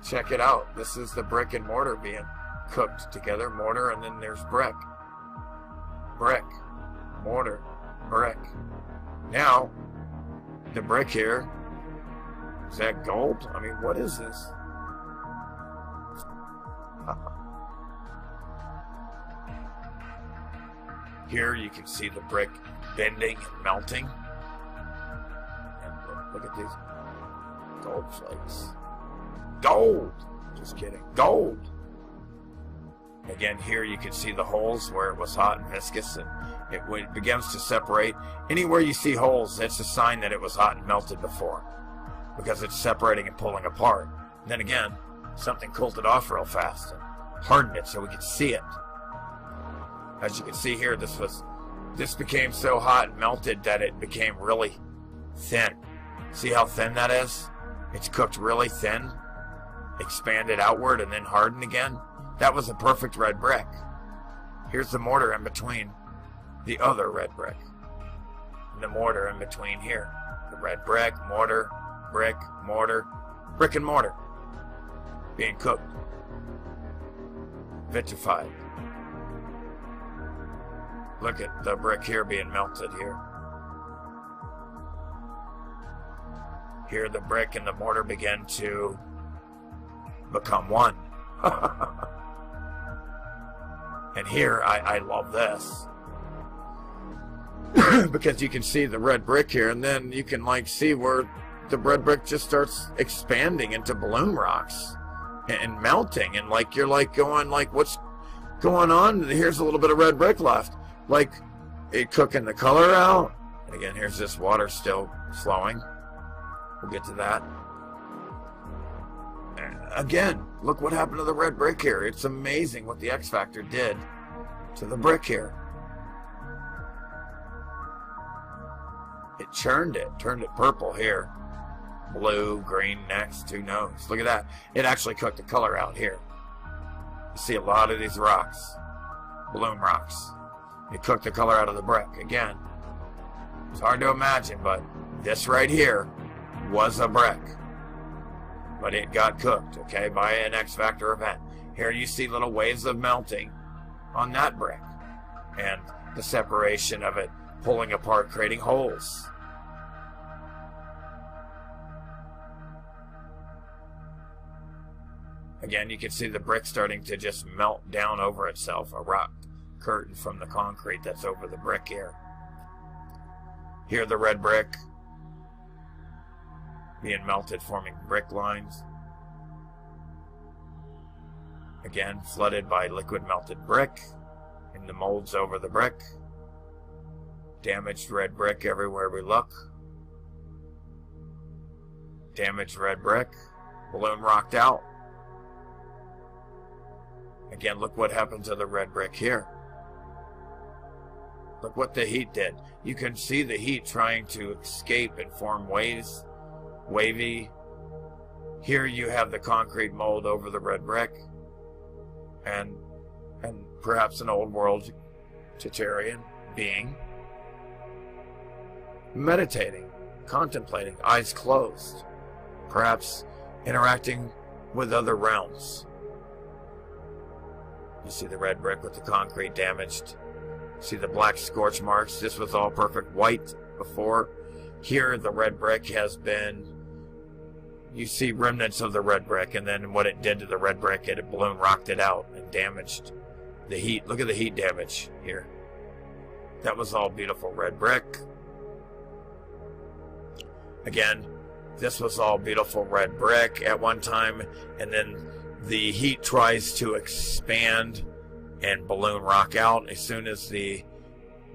check it out. This is the brick and mortar being cooked together. Mortar, and then there's brick. Brick, mortar, brick. Now, the brick here, is that gold? I mean, what is this? Here you can see the brick bending and melting. And look at these gold flakes. Gold! Just kidding. Gold! Again, here you can see the holes where it was hot and viscous, and It begins to separate. Anywhere you see holes, it's a sign that it was hot and melted before, because it's separating and pulling apart. And then again, something cooled it off real fast and hardened it so we could see it. As you can see here, this became so hot and melted that it became really thin. See how thin that is? It's cooked really thin, expanded outward, and then hardened again. That was a perfect red brick. Here's the mortar in between the other red brick. And the mortar in between here. The red brick, mortar, brick and mortar. Being cooked. Vitrified. Look at the brick here being melted here. Here the brick and the mortar begin to become one. And here, I love this. Because you can see the red brick here, and then you can like see where the red brick just starts expanding into balloon rocks and melting, and like you're like going like, what's going on? Here's a little bit of red brick left, like it cooking the color out. And again, here's this water still flowing. We'll get to that. Again, look what happened to the red brick here. It's amazing what the X Factor did to the brick here. It turned it purple here. Blue, green next, who knows? Look at that. It actually cooked the color out here. You see a lot of these rocks, balloon rocks. It cooked the color out of the brick. Again, it's hard to imagine, but this right here was a brick. But it got cooked, okay, by an X Factor event. Here you see little waves of melting on that brick. And the separation of it pulling apart, creating holes. Again, you can see the brick starting to just melt down over itself, a rock curtain from the concrete that's over the brick here. Here the red brick being melted, forming brick lines. Again, flooded by liquid melted brick in the molds over the brick. Damaged red brick everywhere we look. Damaged red brick. Balloon rocked out. Again, look what happened to the red brick here. Look what the heat did. You can see the heat trying to escape and form waves. Wavy. Here you have the concrete mold over the red brick. And perhaps an old world Chitarian being meditating, contemplating, eyes closed, perhaps interacting with other realms. You see the red brick with the concrete damaged. See the black scorch marks. This was all perfect white before. Here the red brick has been, you see remnants of the red brick, and then what it did to the red brick, it balloon rocked it out and damaged the heat. Look at the heat damage here. That was all beautiful red brick. Again, this was all beautiful red brick at one time, and then the heat tries to expand and balloon rock out. As soon as the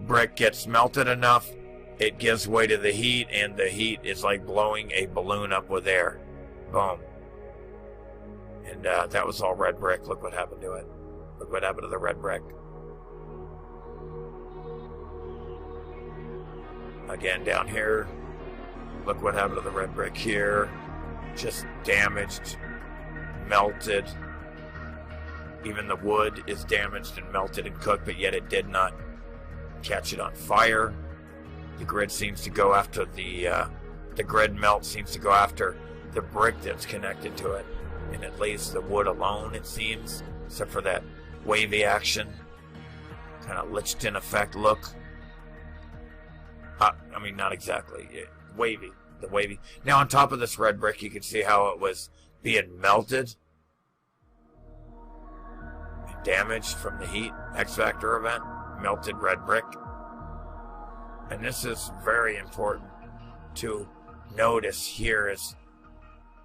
brick gets melted enough, it gives way to the heat, and the heat is like blowing a balloon up with air. Boom. And that was all red brick. Look what happened to it. Look what happened to the red brick. Again, down here, look what happened to the red brick here. Just damaged, melted. Even the wood is damaged and melted and cooked, but yet it did not catch it on fire. The grid seems to go after the grid melt seems to go after the brick that's connected to it, and it leaves the wood alone, it seems, except for that wavy action, kind of liched-in effect look. I mean, not exactly. Wavy. The wavy. Now, on top of this red brick, you can see how it was being melted and damaged from the heat. X Factor event. Melted red brick. And this is very important to notice here, is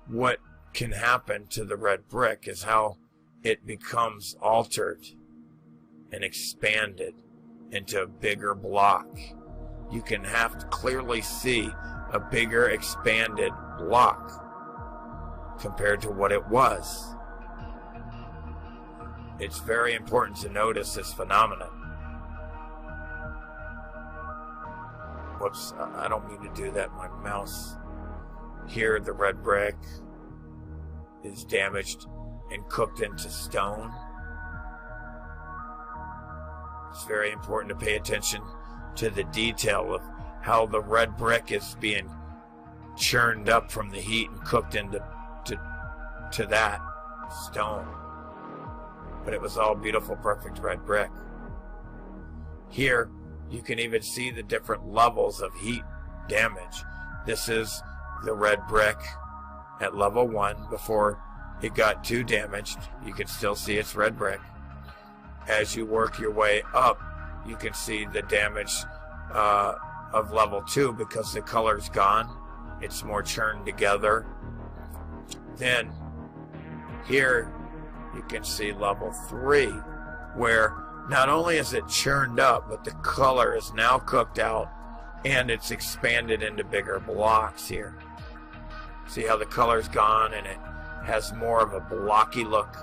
what can happen to the red brick is how it becomes altered and expanded into a bigger block. You can have to clearly see a bigger expanded block compared to what it was. It's very important to notice this phenomenon. Whoops, I don't mean to do that. My mouse. Here, the red brick is damaged and cooked into stone. It's very important to pay attention to the detail of how the red brick is being churned up from the heat and cooked into to that stone. But it was all beautiful, perfect red brick. Here, you can even see the different levels of heat damage. This is the red brick at level 1 before it got too damaged. You can still see it's red brick. As you work your way up, you can see the damage of level 2 because the color's gone. It's more churned together. Then here you can see level 3, where not only is it churned up, but the color is now cooked out and it's expanded into bigger blocks here. See how the color's gone and it has more of a blocky look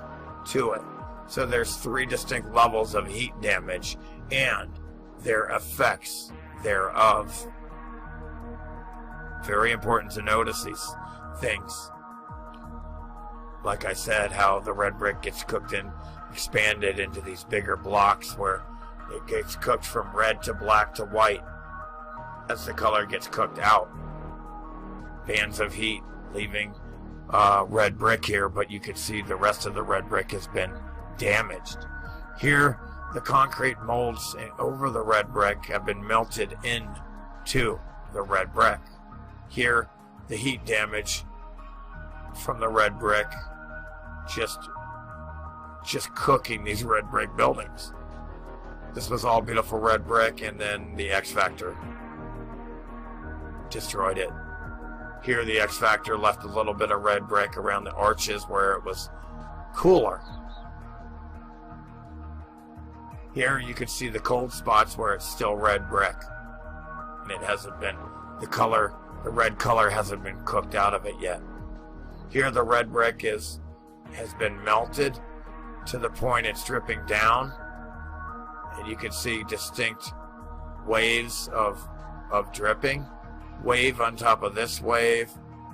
to it. So there's 3 distinct levels of heat damage and their effects thereof. Very important to notice these things. Like I said, how the red brick gets cooked and expanded into these bigger blocks where it gets cooked from red to black to white as the color gets cooked out. Bands of heat leaving red brick here, but you can see the rest of the red brick has been damaged. Here, the concrete molds over the red brick have been melted into the red brick. Here, the heat damage from the red brick just cooking these red brick buildings. This was all beautiful red brick, and then the X Factor destroyed it. Here, the X Factor left a little bit of red brick around the arches where it was cooler. Here you can see the cold spots where it's still red brick, and it hasn't been, the red color hasn't been cooked out of it yet. Here the red brick has been melted to the point it's dripping down, and you can see distinct waves of dripping. Wave on top of this wave.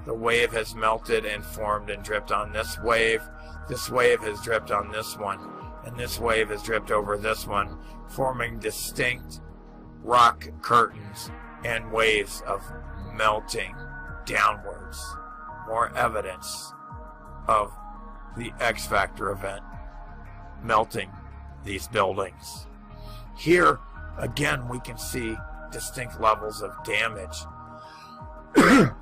The wave has melted and formed and dripped on this wave. This wave has dripped on this one, and this wave has dripped over this one, forming distinct rock curtains and waves of melting downwards. More evidence of the X Factor event melting these buildings. Here, again, we can see distinct levels of damage.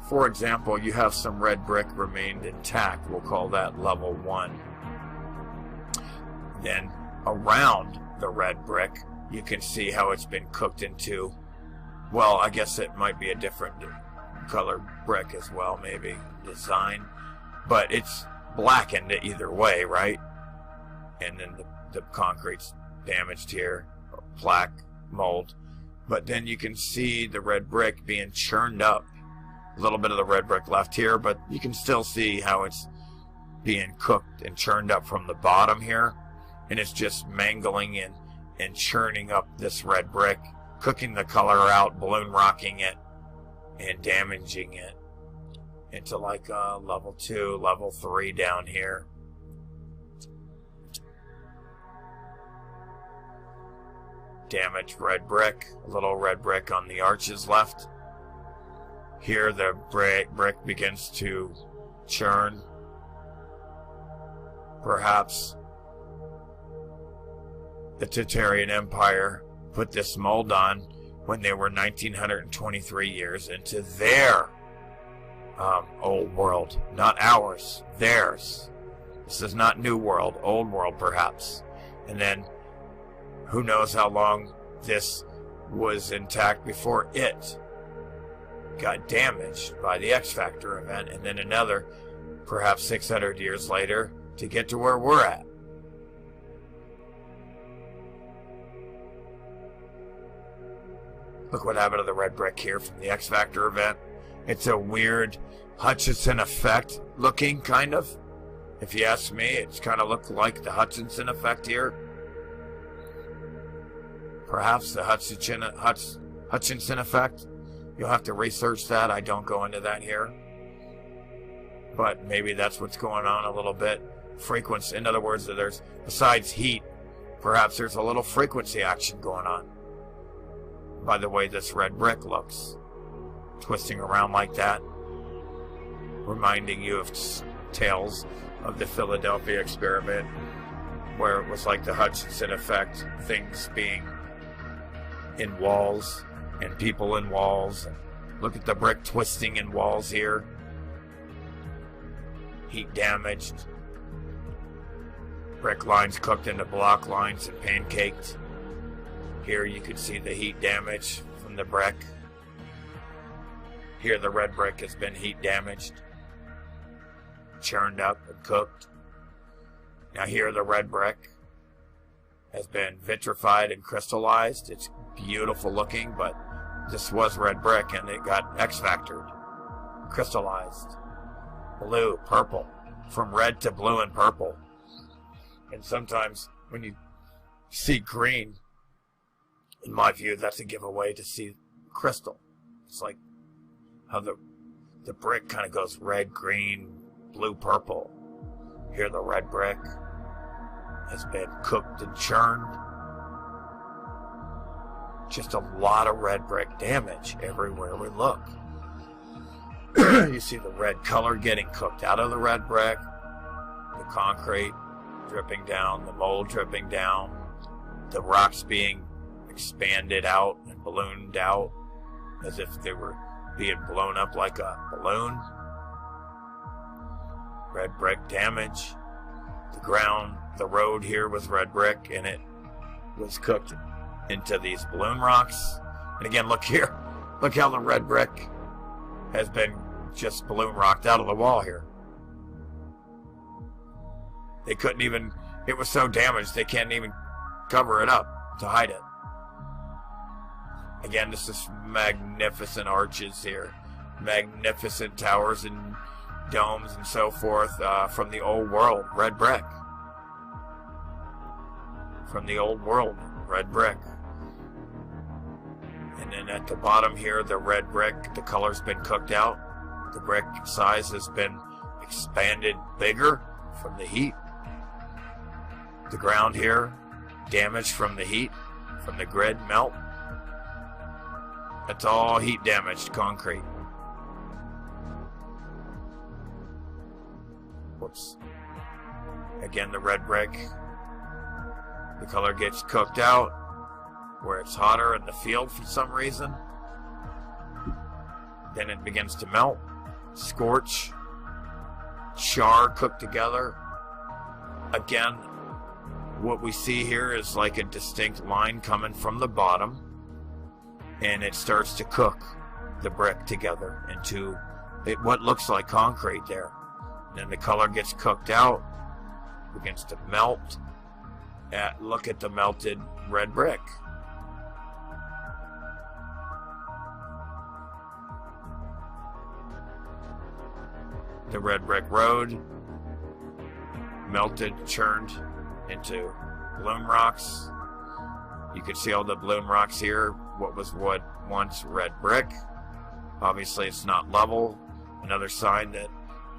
For example, you have some red brick remained intact. We'll call that level 1. Then around the red brick, you can see how it's been cooked into, well, I guess it might be a different colored brick as well, maybe design, but it's blackened either way, right? And then the concrete's damaged here, plaque, mold, but then you can see the red brick being churned up. A little bit of the red brick left here, but you can still see how it's being cooked and churned up from the bottom here, and it's just mangling and churning up this red brick, cooking the color out, balloon rocking it, and damaging it into like level 2, level 3 down here. Damaged red brick, a little red brick on the arches left. Here the brick begins to churn. Perhaps the Tartarian Empire put this mold on when they were 1923 years into their old world. Not ours, theirs. This is not new world, old world perhaps. And then who knows how long this was intact before it got damaged by the X Factor event, and then another perhaps 600 years later to get to where we're at. Look what happened to the red brick here from the X Factor event. It's a weird Hutchinson effect looking, kind of. If you ask me, it's kind of looked like the Hutchinson effect here. Perhaps the Hutchinson effect. You'll have to research that. I don't go into that here. But maybe that's what's going on a little bit. Frequency. In other words, there's, besides heat, perhaps there's a little frequency action going on. By the way this red brick looks. Twisting around like that. Reminding you of tales of the Philadelphia experiment, where it was like the Hutchinson effect, things being in walls and people in walls. Look at the brick twisting in walls here. Heat damaged. Brick lines cooked into block lines and pancaked. Here you can see the heat damage from the brick. Here the red brick has been heat damaged, churned up and cooked. Now here the red brick has been vitrified and crystallized. It's beautiful looking, but this was red brick and it got X-factored, crystallized. Blue, purple, from red to blue and purple. And sometimes when you see green, in my view, that's a giveaway to see crystal. It's like how the brick kind of goes red, green, blue, purple. Here the red brick has been cooked and churned. Just a lot of red brick damage everywhere we look. You see the red color getting cooked out of the red brick, the concrete dripping down, the mold dripping down, the rocks being expanded out and ballooned out as if they were being blown up like a balloon. Red brick damage. The ground, the road here was red brick and it was cooked into these balloon rocks. And again, look here. Look how the red brick has been just balloon rocked out of the wall here. They couldn't even, it was so damaged they can't even cover it up to hide it. Again, this is magnificent arches here. Magnificent towers and domes and so forth from the old world, red brick. From the old world, red brick. And then at the bottom here, the red brick, the color's been cooked out. The brick size has been expanded bigger from the heat. The ground here, damaged from the heat, from the grid melt. That's all heat damaged concrete. Whoops. Again, the red brick. The color gets cooked out where it's hotter in the field for some reason. Then it begins to melt, scorch, char, cook together. Again, what we see here is like a distinct line coming from the bottom, and it starts to cook the brick together into what looks like concrete there. And then the color gets cooked out, begins to melt. Look at the melted red brick. The red brick road melted, churned into bloom rocks. You can see all the bloom rocks here. What was once red brick. Obviously it's not level. Another sign that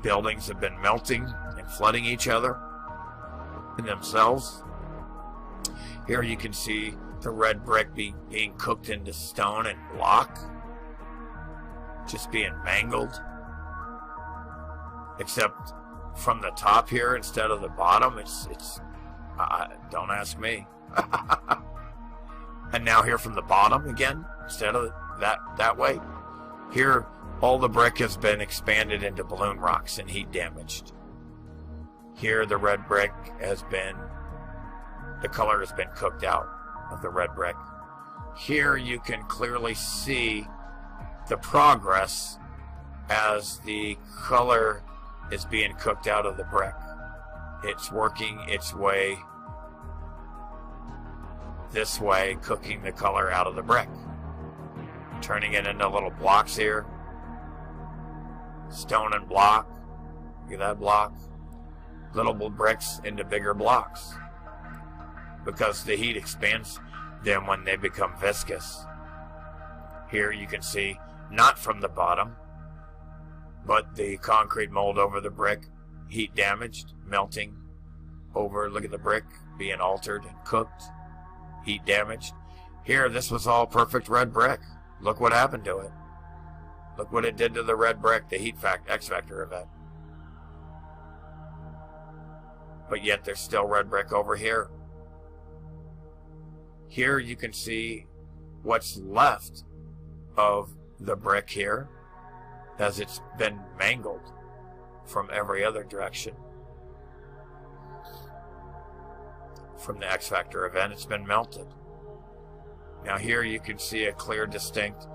buildings have been melting and flooding each other in themselves. Here you can see the red brick being cooked into stone and block, just being mangled. Except from the top here instead of the bottom, it's don't ask me. And now here from the bottom again, instead of that way. Here, all the brick has been expanded into balloon rocks and heat damaged. Here, the red brick has been, the color has been cooked out of the red brick. Here you can clearly see the progress as the color is being cooked out of the brick. It's working its way this way, cooking the color out of the brick. turning it into little blocks here. Stone and block. Look at that block. Little bricks into bigger blocks, because the heat expands them when they become viscous. Here you can see, not from the bottom, but the concrete mold over the brick, heat damaged, melting over. Look at the brick being altered and cooked, heat damaged. Here, this was all perfect red brick. Look what happened to it. Look what it did to the red brick, the heat X factor event. But yet there's still red brick over here. Here you can see what's left of the brick here, as it's been mangled from every other direction. From the X factor event, it's been melted. Now here you can see a clear, distinct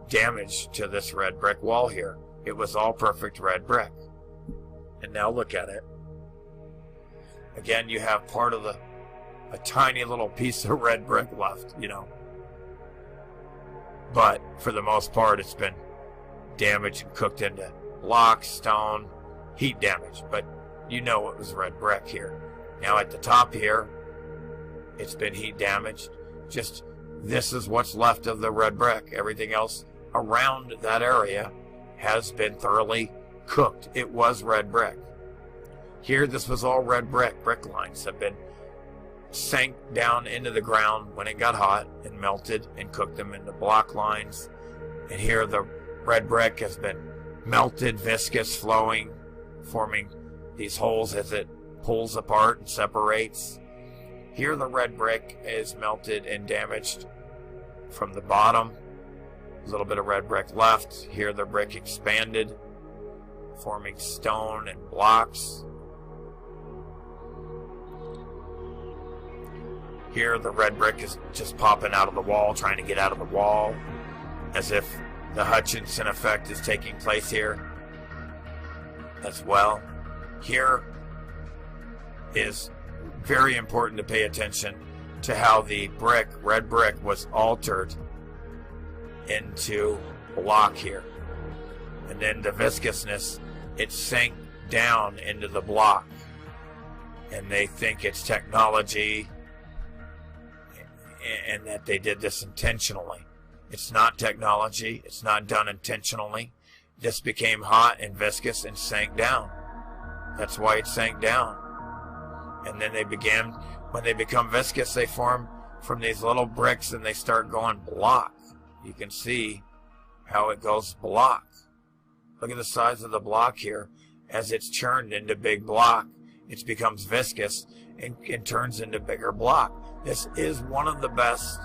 damage to this red brick wall here. It was all perfect red brick. And now look at it. Again, you have part of a tiny little piece of red brick left, you know. But for the most part, it's been damaged and cooked into blocks, stone, heat damage. But you know it was red brick here. Now at the top here, it's been heat damaged. Just this is what's left of the red brick. Everything else around that area has been thoroughly cooked. It was red brick. Here, this was all red brick. Brick lines have been sank down into the ground when it got hot and melted and cooked them into block lines. And here the red brick has been melted, viscous, flowing, forming these holes as it pulls apart and separates. Here the red brick is melted and damaged from the bottom. A little bit of red brick left. Here the brick expanded, forming stone and blocks. Here the red brick is just popping out of the wall, trying to get out of the wall, as if the Hutchinson effect is taking place here as well. Here is very important to pay attention to how the brick, red brick, was altered into block here. And then the viscousness, it sank down into the block. And they think it's technology and that they did this intentionally. It's not technology. It's not done intentionally. This became hot and viscous and sank down. That's why it sank down. And then they began, when they become viscous, they form from these little bricks and they start going block. You can see how it goes block. Look at the size of the block here. As it's churned into big block, it becomes viscous and turns into bigger block. This is one of the best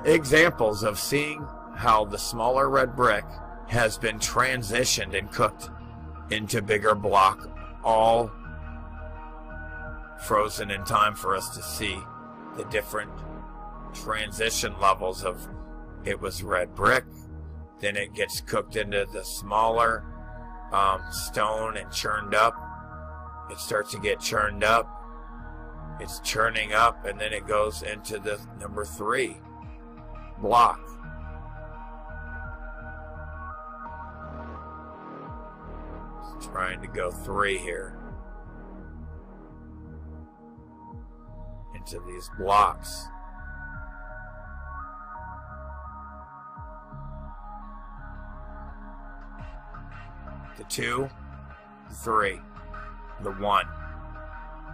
examples of seeing how the smaller red brick has been transitioned and cooked into bigger block, all frozen in time for us to see the different transition levels of it was red brick, then it gets cooked into the smaller stone and churned up. It starts to get churned up. It's churning up, and then it goes into the number 3 block. Just trying to go 3 here into these blocks. The 2, the 3, the 1,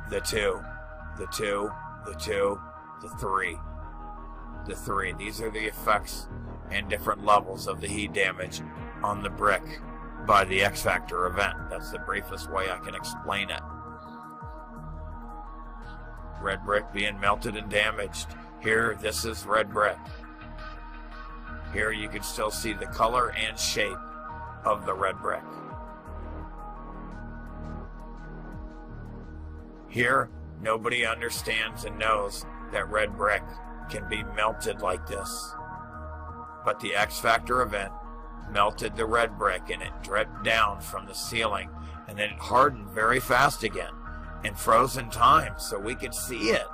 the 2, the 2, the 2, the 3, the 3. These are the effects and different levels of the heat damage on the brick by the X factor event. That's the briefest way I can explain it. Red brick being melted and damaged. Here, this is red brick. Here you can still see the color and shape of the red brick. Here, nobody understands and knows that red brick can be melted like this. But the X factor event melted the red brick and it dripped down from the ceiling, and then it hardened very fast again and froze in time so we could see it.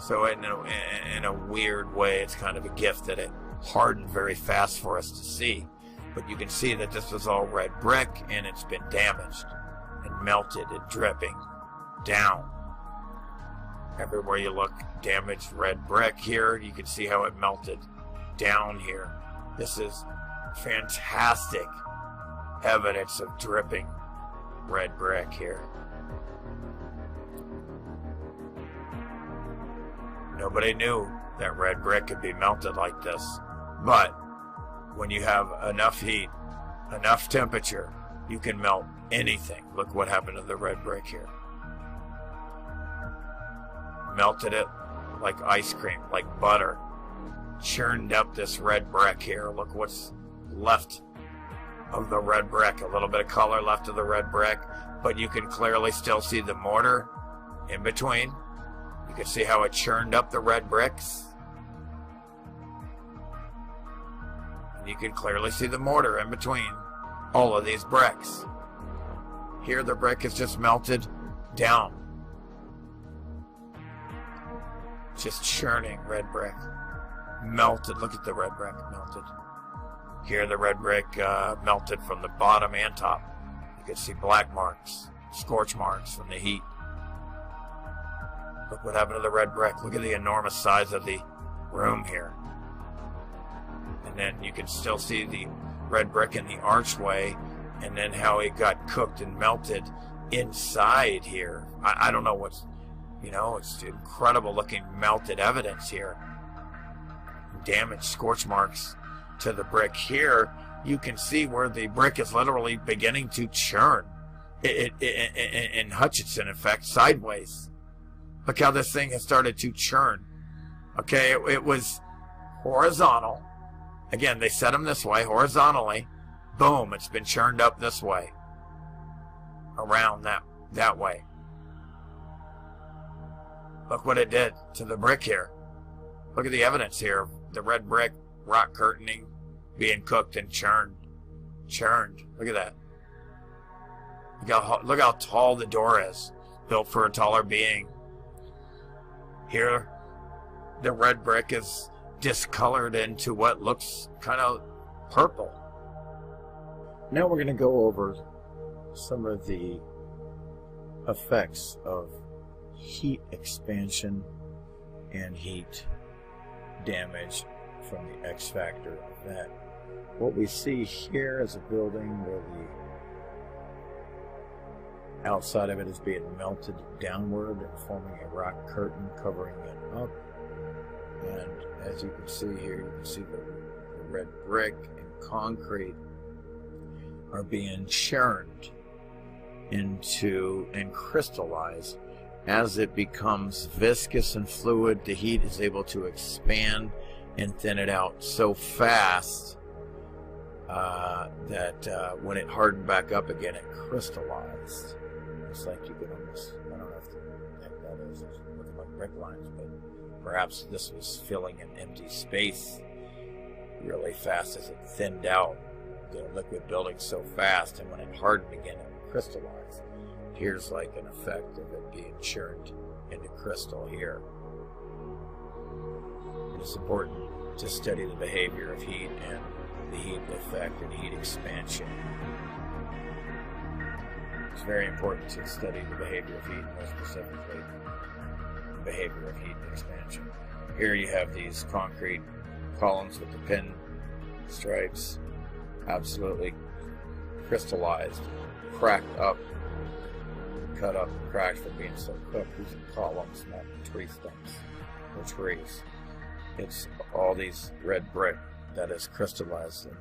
So in a weird way, it's kind of a gift that it hardened very fast for us to see. But you can see that this was all red brick, and it's been damaged and melted and dripping down. Everywhere you look, damaged red brick here. You can see how it melted down here. This is fantastic evidence of dripping red brick here. Nobody knew that red brick could be melted like this. But when you have enough heat, enough temperature, you can melt anything. Look what happened to the red brick here. Melted it like ice cream, like butter. Churned up this red brick here. Look what's left of the red brick. A little bit of color left of the red brick, but you can clearly still see the mortar in between. You can see how it churned up the red bricks. And you can clearly see the mortar in between all of these bricks. Here the brick is just melted down. Just churning red brick. Melted. Look at the red brick melted. Here the red brick melted from the bottom and top. You can see black marks, scorch marks from the heat. Look what happened to the red brick. Look at the enormous size of the room here. And then you can still see the red brick in the archway, and then how it got cooked and melted inside here. I don't know what's, it's incredible looking melted evidence here. Damaged scorch marks to the brick here. You can see where the brick is literally beginning to churn. In Hutchinson effect, sideways. Look how this thing has started to churn. Okay, it was horizontal. Again, they set them this way, horizontally. Boom, it's been churned up this way. Around that way. Look what it did to the brick here. Look at the evidence here. The red brick, rock curtaining, being cooked and churned. Churned. Look at that. Look how tall the door is. Built for a taller being. Here, the red brick is discolored into what looks kind of purple. Now we're going to go over some of the effects of heat expansion and heat damage from the X factor event. What we see here is a building where the outside of it is being melted downward and forming a rock curtain covering it up. And as you can see here, you can see the red brick and concrete are being churned into and crystallized. As it becomes viscous and fluid, the heat is able to expand and thin it out so fast that when it hardened back up again, it crystallized. It's like you could almost, I don't know if the heck that is, it's looking like brick lines, but perhaps this was filling an empty space really fast as it thinned out the liquid building so fast, and when it hardened again, it crystallized. Here's like an effect of it being churned into crystal here. It is important to study the behavior of heat and the heat effect and heat expansion. It's very important to study the behavior of heat, more specifically the behavior of heat expansion. Here you have these concrete columns with the pin stripes, absolutely crystallized, cracked up, cut up and cracked from being so cooked. These are columns, not tree stumps or trees. It's all these red brick that is crystallized, and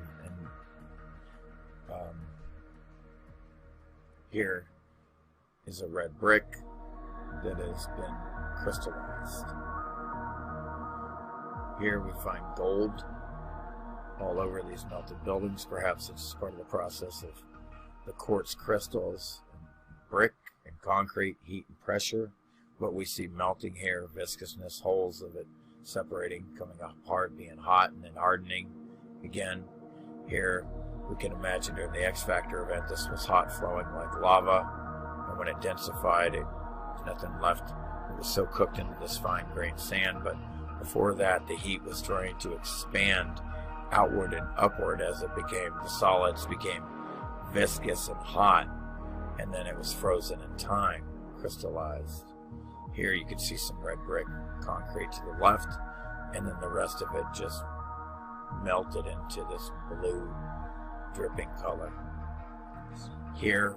here is a red brick that has been crystallized. Here we find gold all over these melted buildings. Perhaps it's part of the process of the quartz crystals, and brick and concrete, heat and pressure. What we see melting here, viscousness, holes of it separating, coming apart, being hot, and then hardening again. Here we can imagine during the X factor event, this was hot, flowing like lava, and when it densified, there's nothing left It was so cooked into this fine-grained sand, but before that, the heat was trying to expand outward and upward as the solids became viscous and hot, and then it was frozen in time, crystallized. Here you can see some red brick concrete to the left, and then the rest of it just melted into this blue dripping color. Here,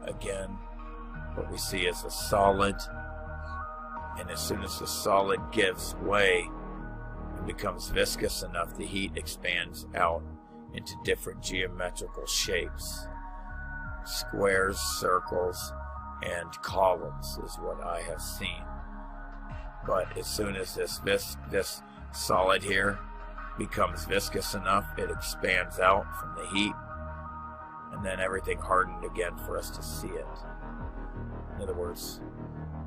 again, what we see is a solid, and as soon as the solid gives way and becomes viscous enough, the heat expands out into different geometrical shapes. Squares, circles, and columns is what I have seen. But as soon as this solid here becomes viscous enough, it expands out from the heat, and then everything hardened again for us to see it. In other words,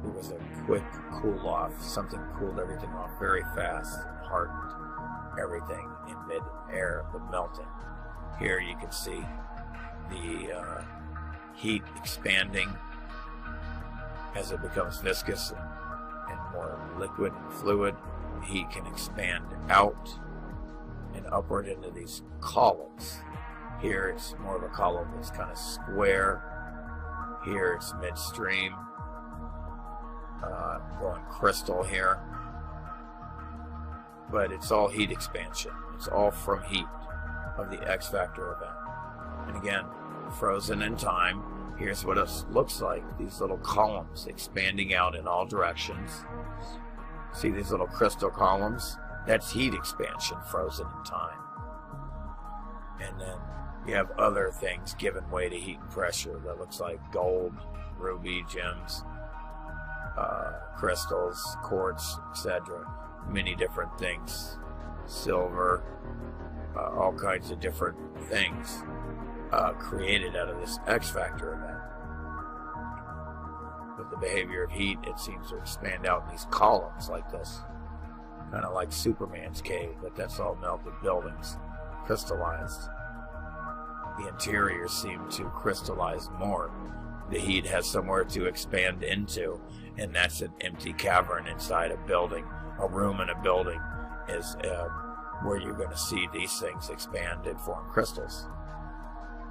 it was a quick cool off. Something cooled everything off very fast and hardened everything in mid-air, the melting. Here you can see the heat expanding as it becomes viscous and more liquid and fluid. The heat can expand out and upward into these columns. Here it's more of a column that's kind of square. Here it's midstream, going crystal here. But it's all heat expansion. It's all from heat of the X factor event. And again, frozen in time. Here's what it looks like. These little columns expanding out in all directions. See these little crystal columns? That's heat expansion frozen in time. And then you have other things giving way to heat and pressure that looks like gold, ruby, gems, crystals, quartz, etc. Many different things. Silver, all kinds of different things created out of this X factor event. With the behavior of heat, it seems to expand out in these columns like this. Kind of like Superman's cave, but that's all melted buildings, crystallized. The interiors seem to crystallize more. The heat has somewhere to expand into, and that's an empty cavern inside a building. A room in a building is where you're going to see these things expand and form crystals.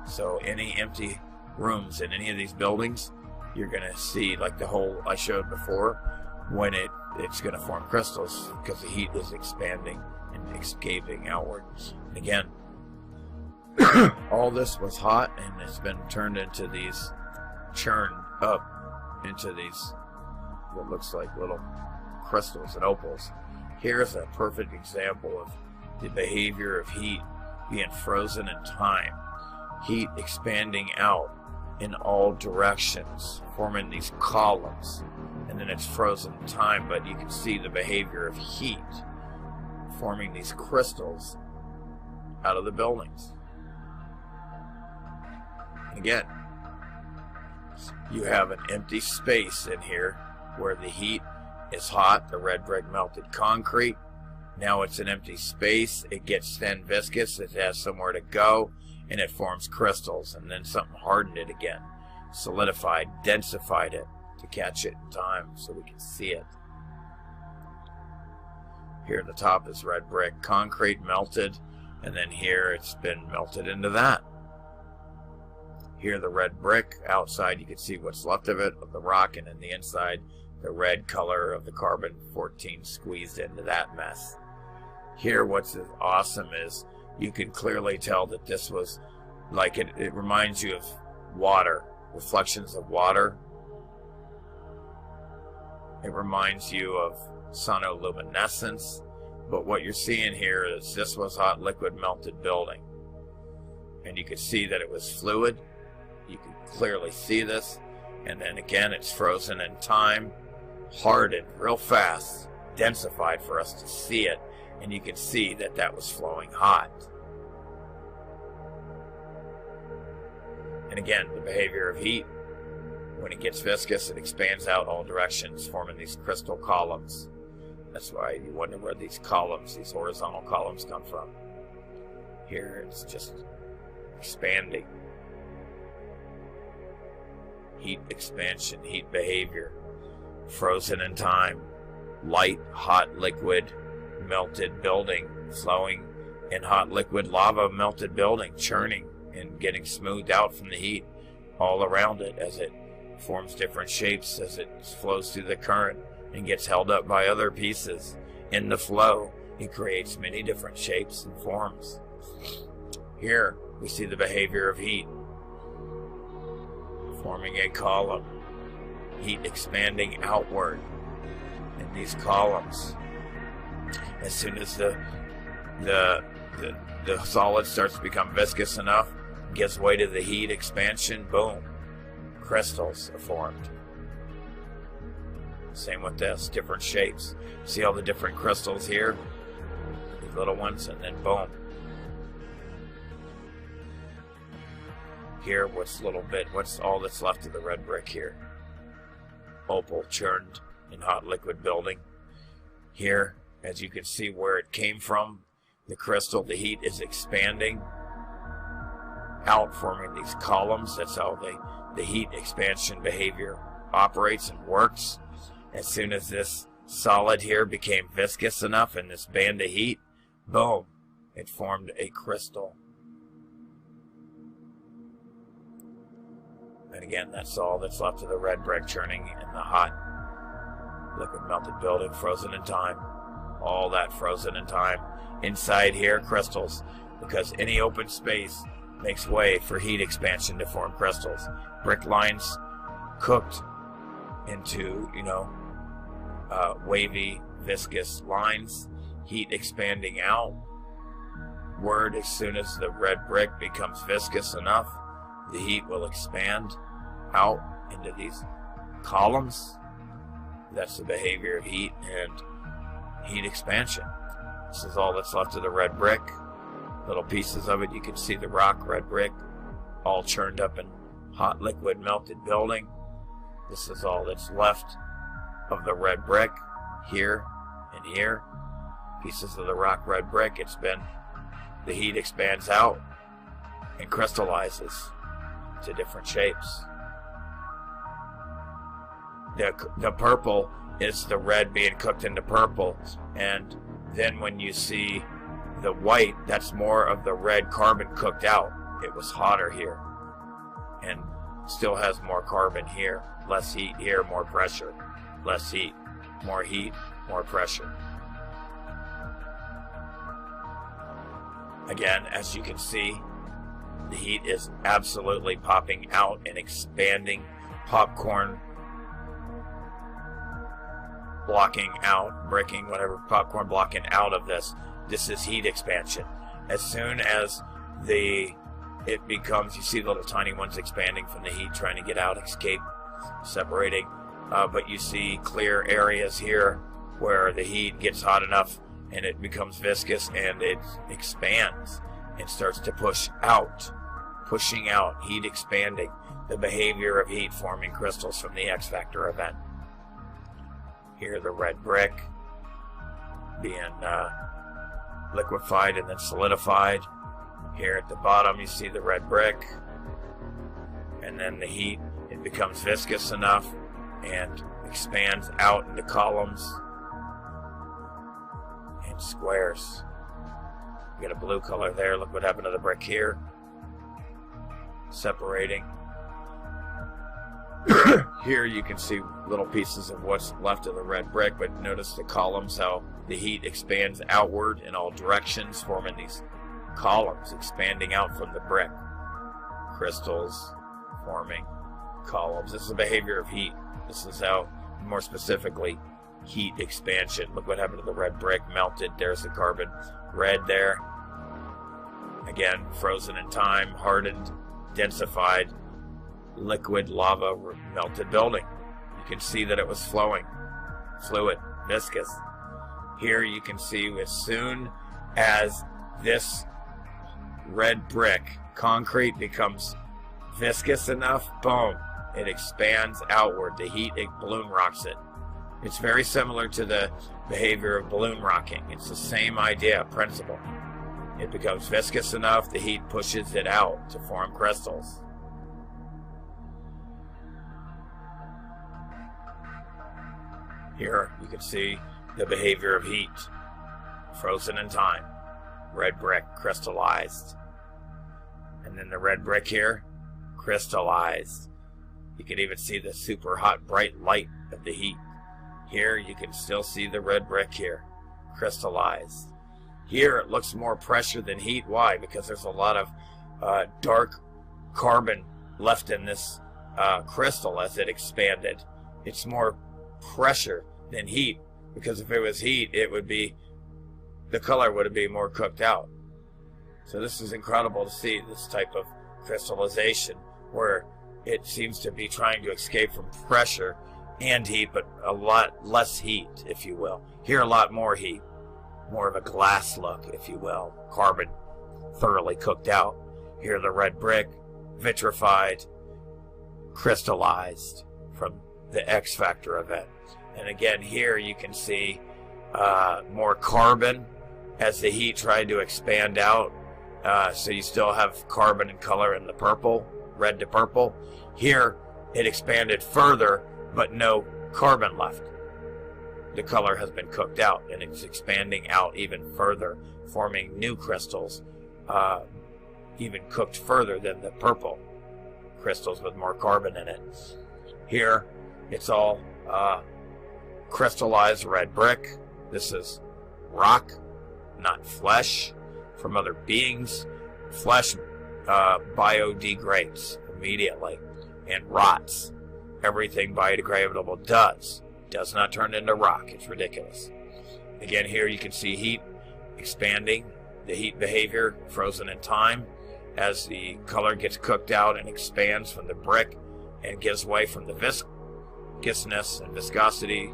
So any empty rooms in any of these buildings, you're going to see, like the hole I showed before, when it's going to form crystals because the heat is expanding and escaping outwards. And again, all this was hot and it's been turned into these, churned up into these, what looks like little crystals and opals. Here's a perfect example of the behavior of heat being frozen in time. Heat expanding out in all directions, forming these columns, and then it's frozen in time, but you can see the behavior of heat forming these crystals out of the buildings. And again, you have an empty space in here where the heat is hot, the red brick melted concrete. Now it's an empty space. It gets then viscous. It has somewhere to go, and it forms crystals. And then something hardened it again, solidified, densified it to catch it in time so we can see it. Here at the top is red brick concrete melted, and then here it's been melted into that. Here the red brick, outside you can see what's left of it, of the rock, and in the inside the red color of the carbon-14 squeezed into that mess. Here what's awesome is you can clearly tell that this was like, it reminds you of water, reflections of water. It reminds you of sonoluminescence, but what you're seeing here is this was hot liquid melted building, and you could see that it was fluid. You can clearly see this, and then again it's frozen in time, hardened real fast, densified for us to see it, and you can see that that was flowing hot. And again, the behavior of heat, when it gets viscous, it expands out all directions, forming these crystal columns. That's why you wonder where these columns, these horizontal columns, come from. Here it's just expanding. Heat expansion, heat behavior. frozen in time, light, hot, liquid, melted building, flowing in hot liquid lava, melted building, churning and getting smoothed out from the heat all around it as it forms different shapes as it flows through the current and gets held up by other pieces. In the flow, it creates many different shapes and forms. Here, we see the behavior of heat, forming a column, heat expanding outward in these columns. As soon as the solid starts to become viscous enough, gives way to the heat expansion, boom, crystals are formed. Same with this, different shapes. See all the different crystals here? These little ones, and then boom. Here, what's all that's left of the red brick here? Opal churned in hot liquid building. Here, as you can see where it came from, the crystal, the heat is expanding out, forming these columns. That's how the heat expansion behavior operates and works. As soon as this solid here became viscous enough in this band of heat, boom, it formed a crystal. And again, that's all that's left of the red brick churning in the hot liquid melted building, frozen in time. All that frozen in time. Inside here, crystals, because any open space makes way for heat expansion to form crystals. Brick lines cooked into, wavy, viscous lines, heat expanding outward. As soon as the red brick becomes viscous enough, the heat will expand out into these columns. That's the behavior of heat and heat expansion. This is all that's left of the red brick. Little pieces of it, you can see the rock, red brick, all churned up in hot liquid melted building. This is all that's left of the red brick here and here. Pieces of the rock, red brick. The heat expands out and crystallizes to different shapes. The purple is the red being cooked into purple, and then when you see the white, that's more of the red carbon cooked out. It was hotter here and still has more carbon here. Less heat here, more pressure. Less heat, more pressure. Again, as you can see, the heat is absolutely popping out and expanding. Popcorn blocking out, breaking, whatever, popcorn blocking out of this. This is heat expansion. As soon as it becomes, you see the little tiny ones expanding from the heat, trying to get out, escape, separating. But you see clear areas here where the heat gets hot enough and it becomes viscous and it expands and starts to push out, pushing out, heat expanding. The behavior of heat forming crystals from the X factor event. Here the red brick being liquefied and then solidified. Here at the bottom you see the red brick, and then the heat, it becomes viscous enough and expands out into columns and squares. You got a blue color there. Look what happened to the brick here. Separating. Here you can see little pieces of what's left of the red brick, but notice the columns, how the heat expands outward in all directions, forming these columns, expanding out from the brick. Crystals forming columns. This is the behavior of heat. This is how, more specifically, heat expansion. Look what happened to the red brick, melted. There's the carbon red there. Again, frozen in time, hardened, densified, liquid lava melted building. You can see that it was flowing, fluid, viscous. Here you can see as soon as this red brick concrete becomes viscous enough, boom, it expands outward. The heat, it balloon rocks it. It's very similar to the behavior of balloon rocking. It's the same idea, principle. It becomes viscous enough, the heat pushes it out to form crystals. Here you can see the behavior of heat, frozen in time, red brick crystallized. And then the red brick here, crystallized. You can even see the super hot bright light of the heat. Here you can still see the red brick here, crystallized. Here it looks more pressure than heat. Why? Because there's a lot of dark carbon left in this crystal as it expanded. It's more pressure than heat, because if it was heat, it would be, the color would be more cooked out. So this is incredible to see, this type of crystallization where it seems to be trying to escape from pressure and heat, but a lot less heat, if you will. Here a lot more heat, more of a glass look, if you will. Carbon thoroughly cooked out. Here the red brick, vitrified, crystallized from the X Factor event. And again, here you can see more carbon as the heat tried to expand out. So you still have carbon and color in the purple, red to purple. Here it expanded further, but no carbon left. The color has been cooked out, and it's expanding out even further, forming new crystals, even cooked further than the purple crystals with more carbon in it. Here it's all crystallized red brick. This is rock, not flesh, from other beings. Flesh biodegrades immediately and rots. Everything biodegradable does not turn into rock. It's ridiculous. Again, here you can see heat expanding, the heat behavior frozen in time as the color gets cooked out and expands from the brick and gives way from the viscousness and viscosity.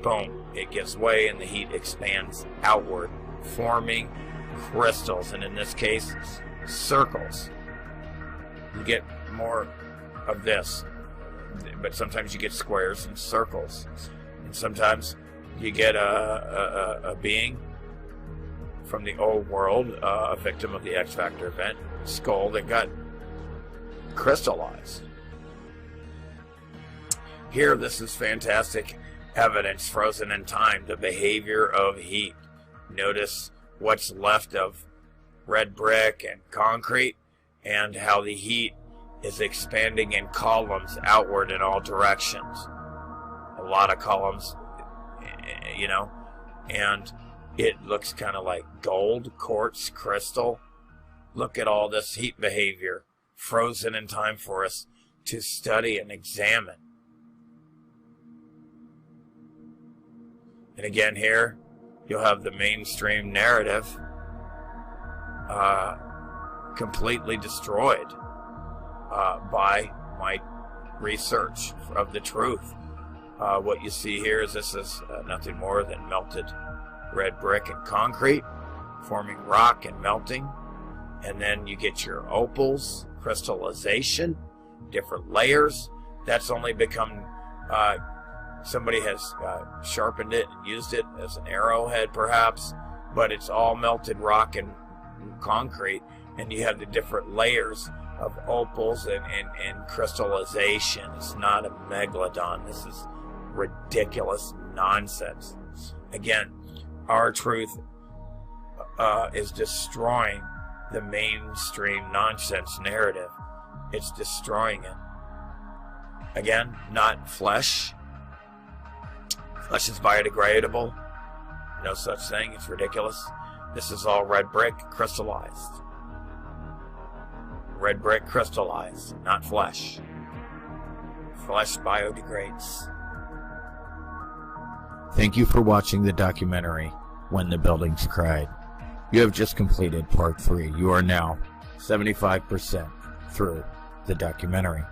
Boom, it gives way and the heat expands outward, forming crystals, and in this case, circles. You get more of this, but sometimes you get squares and circles, and sometimes you get a being from the old world, a victim of the X Factor event, skull that got crystallized. Here, this is fantastic evidence frozen in time, the behavior of heat. Notice what's left of red brick and concrete, and how the heat is expanding in columns outward in all directions. A lot of columns, you know, and it looks kind of like gold, quartz, crystal. Look at all this heat behavior frozen in time for us to study and examine. And again, here you'll have the mainstream narrative completely destroyed by my research of the truth. What you see here is this is nothing more than melted red brick and concrete forming rock and melting, and then you get your opals, crystallization, different layers. That's only become somebody has sharpened it and used it as an arrowhead perhaps, but it's all melted rock and concrete, and you have the different layers of opals and crystallization. It's not a megalodon. This is ridiculous nonsense. Again, our truth is destroying the mainstream nonsense narrative. It's destroying it. Again, not flesh. Flesh is biodegradable. No such thing. It's ridiculous. This is all red brick crystallized. Red brick crystallized, not flesh. Flesh biodegrades. Thank you for watching the documentary, When the Buildings Cried. You have just completed part 3. You are now 75% through the documentary.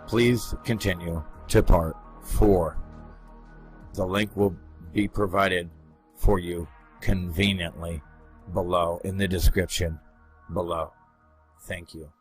Please continue to part 4. The link will be provided for you conveniently below in the description below. Thank you.